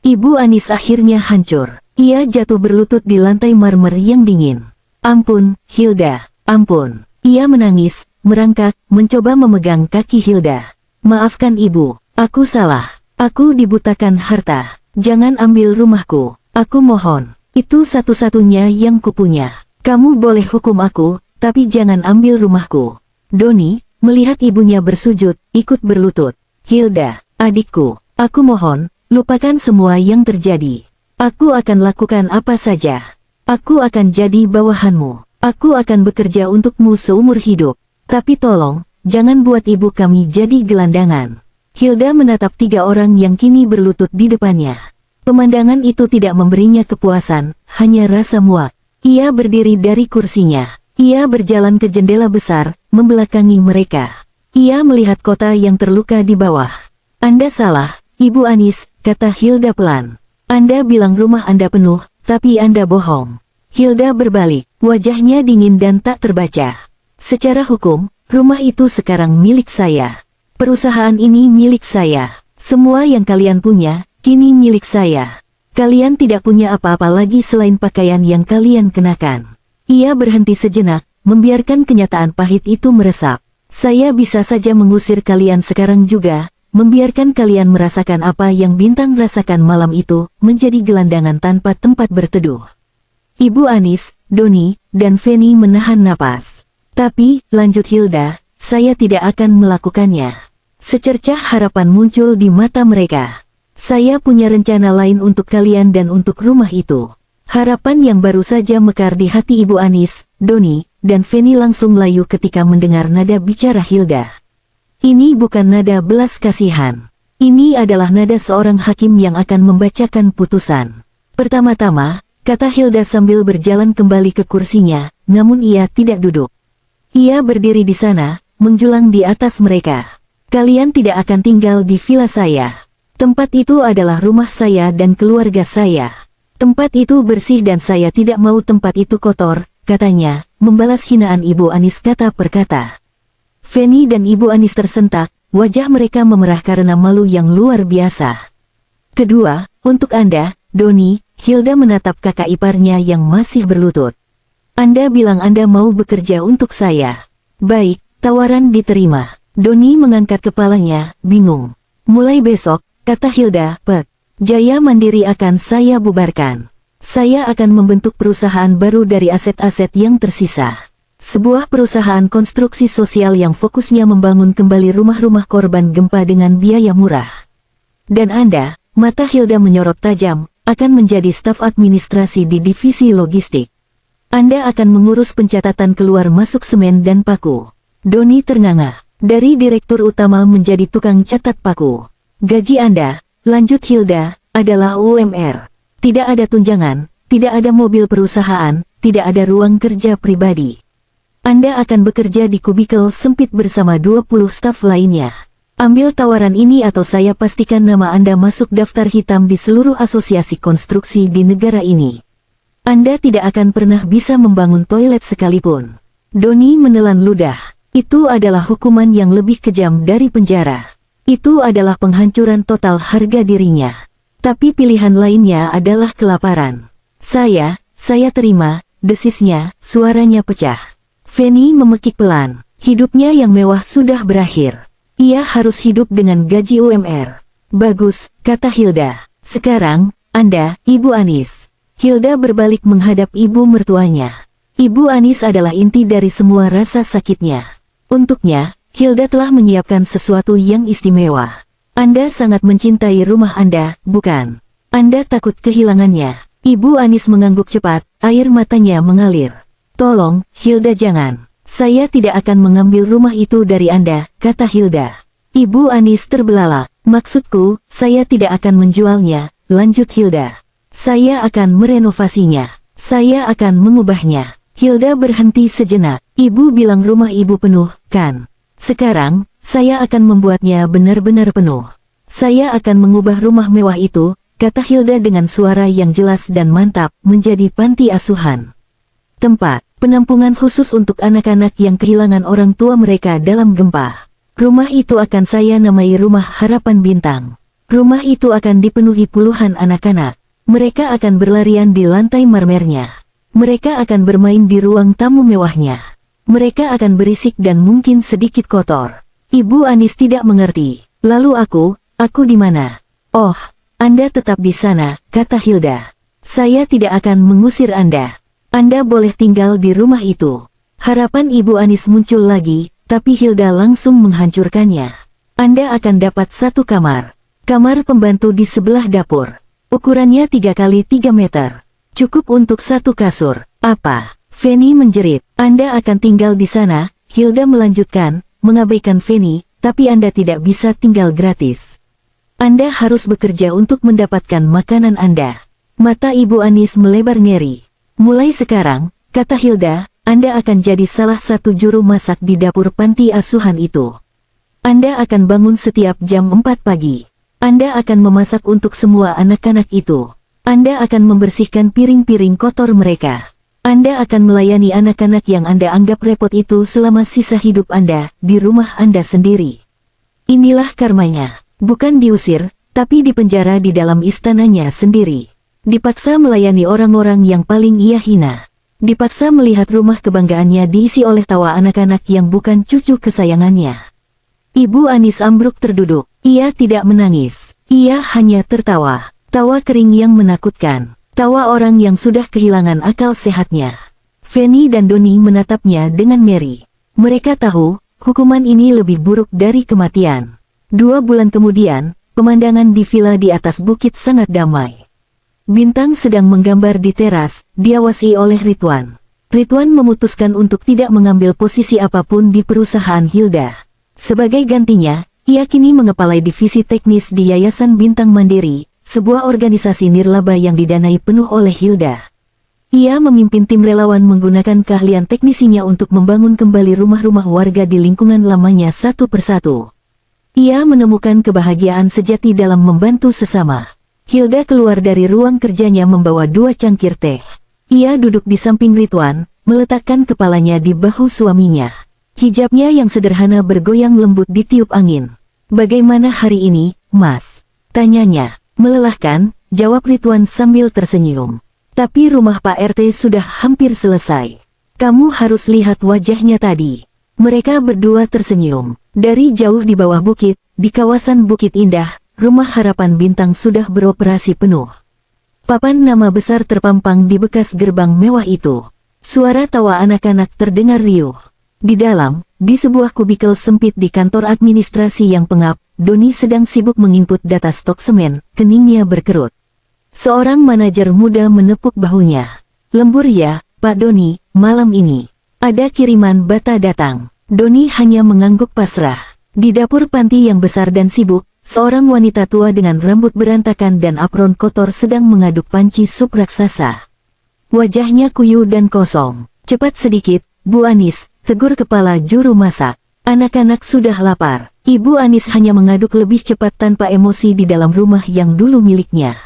Ibu Anis akhirnya hancur. Ia jatuh berlutut di lantai marmer yang dingin. Ampun, Hilda, ampun. Ia menangis, merangkak, mencoba memegang kaki Hilda. Maafkan ibu, aku salah. Aku dibutakan harta. Jangan ambil rumahku. Aku mohon. Itu satu-satunya yang kupunya. Kamu boleh hukum aku, tapi jangan ambil rumahku. Doni, melihat ibunya bersujud, ikut berlutut. Hilda, adikku, aku mohon, lupakan semua yang terjadi. Aku akan lakukan apa saja. Aku akan jadi bawahanmu. Aku akan bekerja untukmu seumur hidup. Tapi tolong, jangan buat ibu kami jadi gelandangan. Hilda menatap 3 orang yang kini berlutut di depannya. Pemandangan itu tidak memberinya kepuasan, hanya rasa muak. Ia berdiri dari kursinya. Ia berjalan ke jendela besar, membelakangi mereka. Ia melihat kota yang terluka di bawah. Anda salah, Ibu Anis, kata Hilda pelan. Anda bilang rumah Anda penuh, tapi Anda bohong. Hilda berbalik, wajahnya dingin dan tak terbaca. Secara hukum, rumah itu sekarang milik saya. Perusahaan ini milik saya. Semua yang kalian punya, kini milik saya. Kalian tidak punya apa-apa lagi selain pakaian yang kalian kenakan. Ia berhenti sejenak, membiarkan kenyataan pahit itu meresap. Saya bisa saja mengusir kalian sekarang juga, membiarkan kalian merasakan apa yang Bintang rasakan malam itu, menjadi gelandangan tanpa tempat berteduh. Ibu Anis, Doni, dan Feni menahan napas. Tapi, lanjut Hilda, saya tidak akan melakukannya. Secercah harapan muncul di mata mereka. Saya punya rencana lain untuk kalian dan untuk rumah itu. Harapan yang baru saja mekar di hati Ibu Anis, Doni, dan Feni langsung layu ketika mendengar nada bicara Hilda. Ini bukan nada belas kasihan. Ini adalah nada seorang hakim yang akan membacakan putusan. Pertama-tama, kata Hilda sambil berjalan kembali ke kursinya, namun ia tidak duduk. Ia berdiri di sana, menjulang di atas mereka. Kalian tidak akan tinggal di villa saya. Tempat itu adalah rumah saya dan keluarga saya. Tempat itu bersih dan saya tidak mau tempat itu kotor, katanya, membalas hinaan Ibu Anis kata per kata. Feni dan Ibu Anis tersentak, wajah mereka memerah karena malu yang luar biasa. Kedua, untuk Anda, Doni, Hilda menatap kakak iparnya yang masih berlutut. Anda bilang Anda mau bekerja untuk saya. Baik, tawaran diterima. Doni mengangkat kepalanya, bingung. Mulai besok, kata Hilda, Jaya Mandiri akan saya bubarkan. Saya akan membentuk perusahaan baru dari aset-aset yang tersisa. Sebuah perusahaan konstruksi sosial yang fokusnya membangun kembali rumah-rumah korban gempa dengan biaya murah. Dan Anda, mata Hilda menyorot tajam, akan menjadi staf administrasi di divisi logistik. Anda akan mengurus pencatatan keluar masuk semen dan paku. Doni ternganga. Dari direktur utama menjadi tukang catat paku. Gaji Anda, lanjut Hilda, adalah UMR. Tidak ada tunjangan, tidak ada mobil perusahaan, tidak ada ruang kerja pribadi. Anda akan bekerja di kubikel sempit bersama 20 staf lainnya. Ambil tawaran ini atau saya pastikan nama Anda masuk daftar hitam di seluruh asosiasi konstruksi di negara ini. Anda tidak akan pernah bisa membangun toilet sekalipun. Doni menelan ludah. Itu adalah hukuman yang lebih kejam dari penjara. Itu adalah penghancuran total harga dirinya. Tapi pilihan lainnya adalah kelaparan. Saya terima, desisnya, suaranya pecah. Feni memekik pelan. Hidupnya yang mewah sudah berakhir. Ia harus hidup dengan gaji UMR. Bagus, kata Hilda. Sekarang, Anda, Ibu Anis. Hilda berbalik menghadap ibu mertuanya. Ibu Anis adalah inti dari semua rasa sakitnya. Untuknya, Hilda telah menyiapkan sesuatu yang istimewa. Anda sangat mencintai rumah Anda, bukan? Anda takut kehilangannya. Ibu Anis mengangguk cepat, air matanya mengalir. Tolong, Hilda jangan. Saya tidak akan mengambil rumah itu dari Anda, kata Hilda. Ibu Anis terbelalak. Maksudku, saya tidak akan menjualnya, lanjut Hilda. Saya akan merenovasinya. Saya akan mengubahnya. Hilda berhenti sejenak. Ibu bilang rumah ibu penuh, kan? Sekarang, saya akan membuatnya benar-benar penuh. Saya akan mengubah rumah mewah itu, kata Hilda dengan suara yang jelas dan mantap, menjadi panti asuhan. Tempat penampungan khusus untuk anak-anak yang kehilangan orang tua mereka dalam gempa. Rumah itu akan saya namai Rumah Harapan Bintang. Rumah itu akan dipenuhi puluhan anak-anak. Mereka akan berlarian di lantai marmernya. Mereka akan bermain di ruang tamu mewahnya. Mereka akan berisik dan mungkin sedikit kotor. Ibu Anis tidak mengerti. Lalu aku di mana? Oh, Anda tetap di sana, kata Hilda. Saya tidak akan mengusir Anda. Anda boleh tinggal di rumah itu. Harapan Ibu Anis muncul lagi, tapi Hilda langsung menghancurkannya. Anda akan dapat satu kamar. Kamar pembantu di sebelah dapur. Ukurannya 3 kali 3 meter. Cukup untuk satu kasur. Apa? Fanny menjerit. Anda akan tinggal di sana, Hilda melanjutkan, mengabaikan Fanny, tapi Anda tidak bisa tinggal gratis. Anda harus bekerja untuk mendapatkan makanan Anda. Mata Ibu Anis melebar ngeri. Mulai sekarang, kata Hilda, Anda akan jadi salah satu juru masak di dapur panti asuhan itu. Anda akan bangun setiap jam 4 pagi. Anda akan memasak untuk semua anak-anak itu. Anda akan membersihkan piring-piring kotor mereka. Anda akan melayani anak-anak yang Anda anggap repot itu selama sisa hidup Anda di rumah Anda sendiri. Inilah karmanya. Bukan diusir, tapi dipenjara di dalam istananya sendiri. Dipaksa melayani orang-orang yang paling ia hina. Dipaksa melihat rumah kebanggaannya diisi oleh tawa anak-anak yang bukan cucu kesayangannya. Ibu Anis ambruk terduduk. Ia tidak menangis. Ia hanya tertawa. Tawa kering yang menakutkan. Tawa orang yang sudah kehilangan akal sehatnya. Fanny dan Doni menatapnya dengan ngeri. Mereka tahu, hukuman ini lebih buruk dari kematian. 2 bulan kemudian, pemandangan di villa di atas bukit sangat damai. Bintang sedang menggambar di teras, diawasi oleh Ridwan. Ridwan memutuskan untuk tidak mengambil posisi apapun di perusahaan Hilda. Sebagai gantinya, ia kini mengepalai divisi teknis di Yayasan Bintang Mandiri, sebuah organisasi nirlaba yang didanai penuh oleh Hilda. Ia memimpin tim relawan menggunakan keahlian teknisinya untuk membangun kembali rumah-rumah warga di lingkungan lamanya satu persatu. Ia menemukan kebahagiaan sejati dalam membantu sesama. Hilda keluar dari ruang kerjanya membawa 2 cangkir teh. Ia duduk di samping Ridwan, meletakkan kepalanya di bahu suaminya. Hijabnya yang sederhana bergoyang lembut ditiup angin. Bagaimana hari ini, Mas? Tanyanya. Melelahkan, jawab Ridwan sambil tersenyum. Tapi rumah Pak RT sudah hampir selesai. Kamu harus lihat wajahnya tadi. Mereka berdua tersenyum. Dari jauh di bawah bukit, di kawasan Bukit Indah, Rumah Harapan Bintang sudah beroperasi penuh. Papan nama besar terpampang di bekas gerbang mewah itu. Suara tawa anak-anak terdengar riuh. Di dalam, di sebuah kubikel sempit di kantor administrasi yang pengap, Doni sedang sibuk menginput data stok semen, keningnya berkerut. Seorang manajer muda menepuk bahunya. Lembur ya, Pak Doni, malam ini. Ada kiriman bata datang. Doni hanya mengangguk pasrah. Di dapur panti yang besar dan sibuk, seorang wanita tua dengan rambut berantakan dan apron kotor sedang mengaduk panci sup raksasa. Wajahnya kuyu dan kosong. Cepat sedikit, Bu Anis, tegur kepala juru masak. Anak-anak sudah lapar. Ibu Anis hanya mengaduk lebih cepat tanpa emosi di dalam rumah yang dulu miliknya.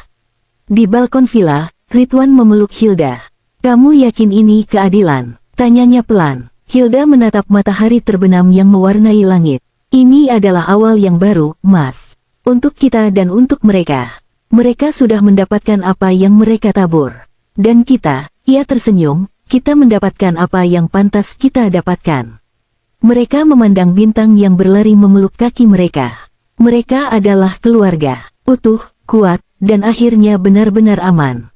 Di balkon villa, Ridwan memeluk Hilda. Kamu yakin ini keadilan? Tanyanya pelan. Hilda menatap matahari terbenam yang mewarnai langit. Ini adalah awal yang baru, Mas. Untuk kita dan untuk mereka. Mereka sudah mendapatkan apa yang mereka tabur. Dan kita, ia tersenyum, kita mendapatkan apa yang pantas kita dapatkan. Mereka memandang bintang yang berlari memeluk kaki mereka. Mereka adalah keluarga, utuh, kuat, dan akhirnya benar-benar aman.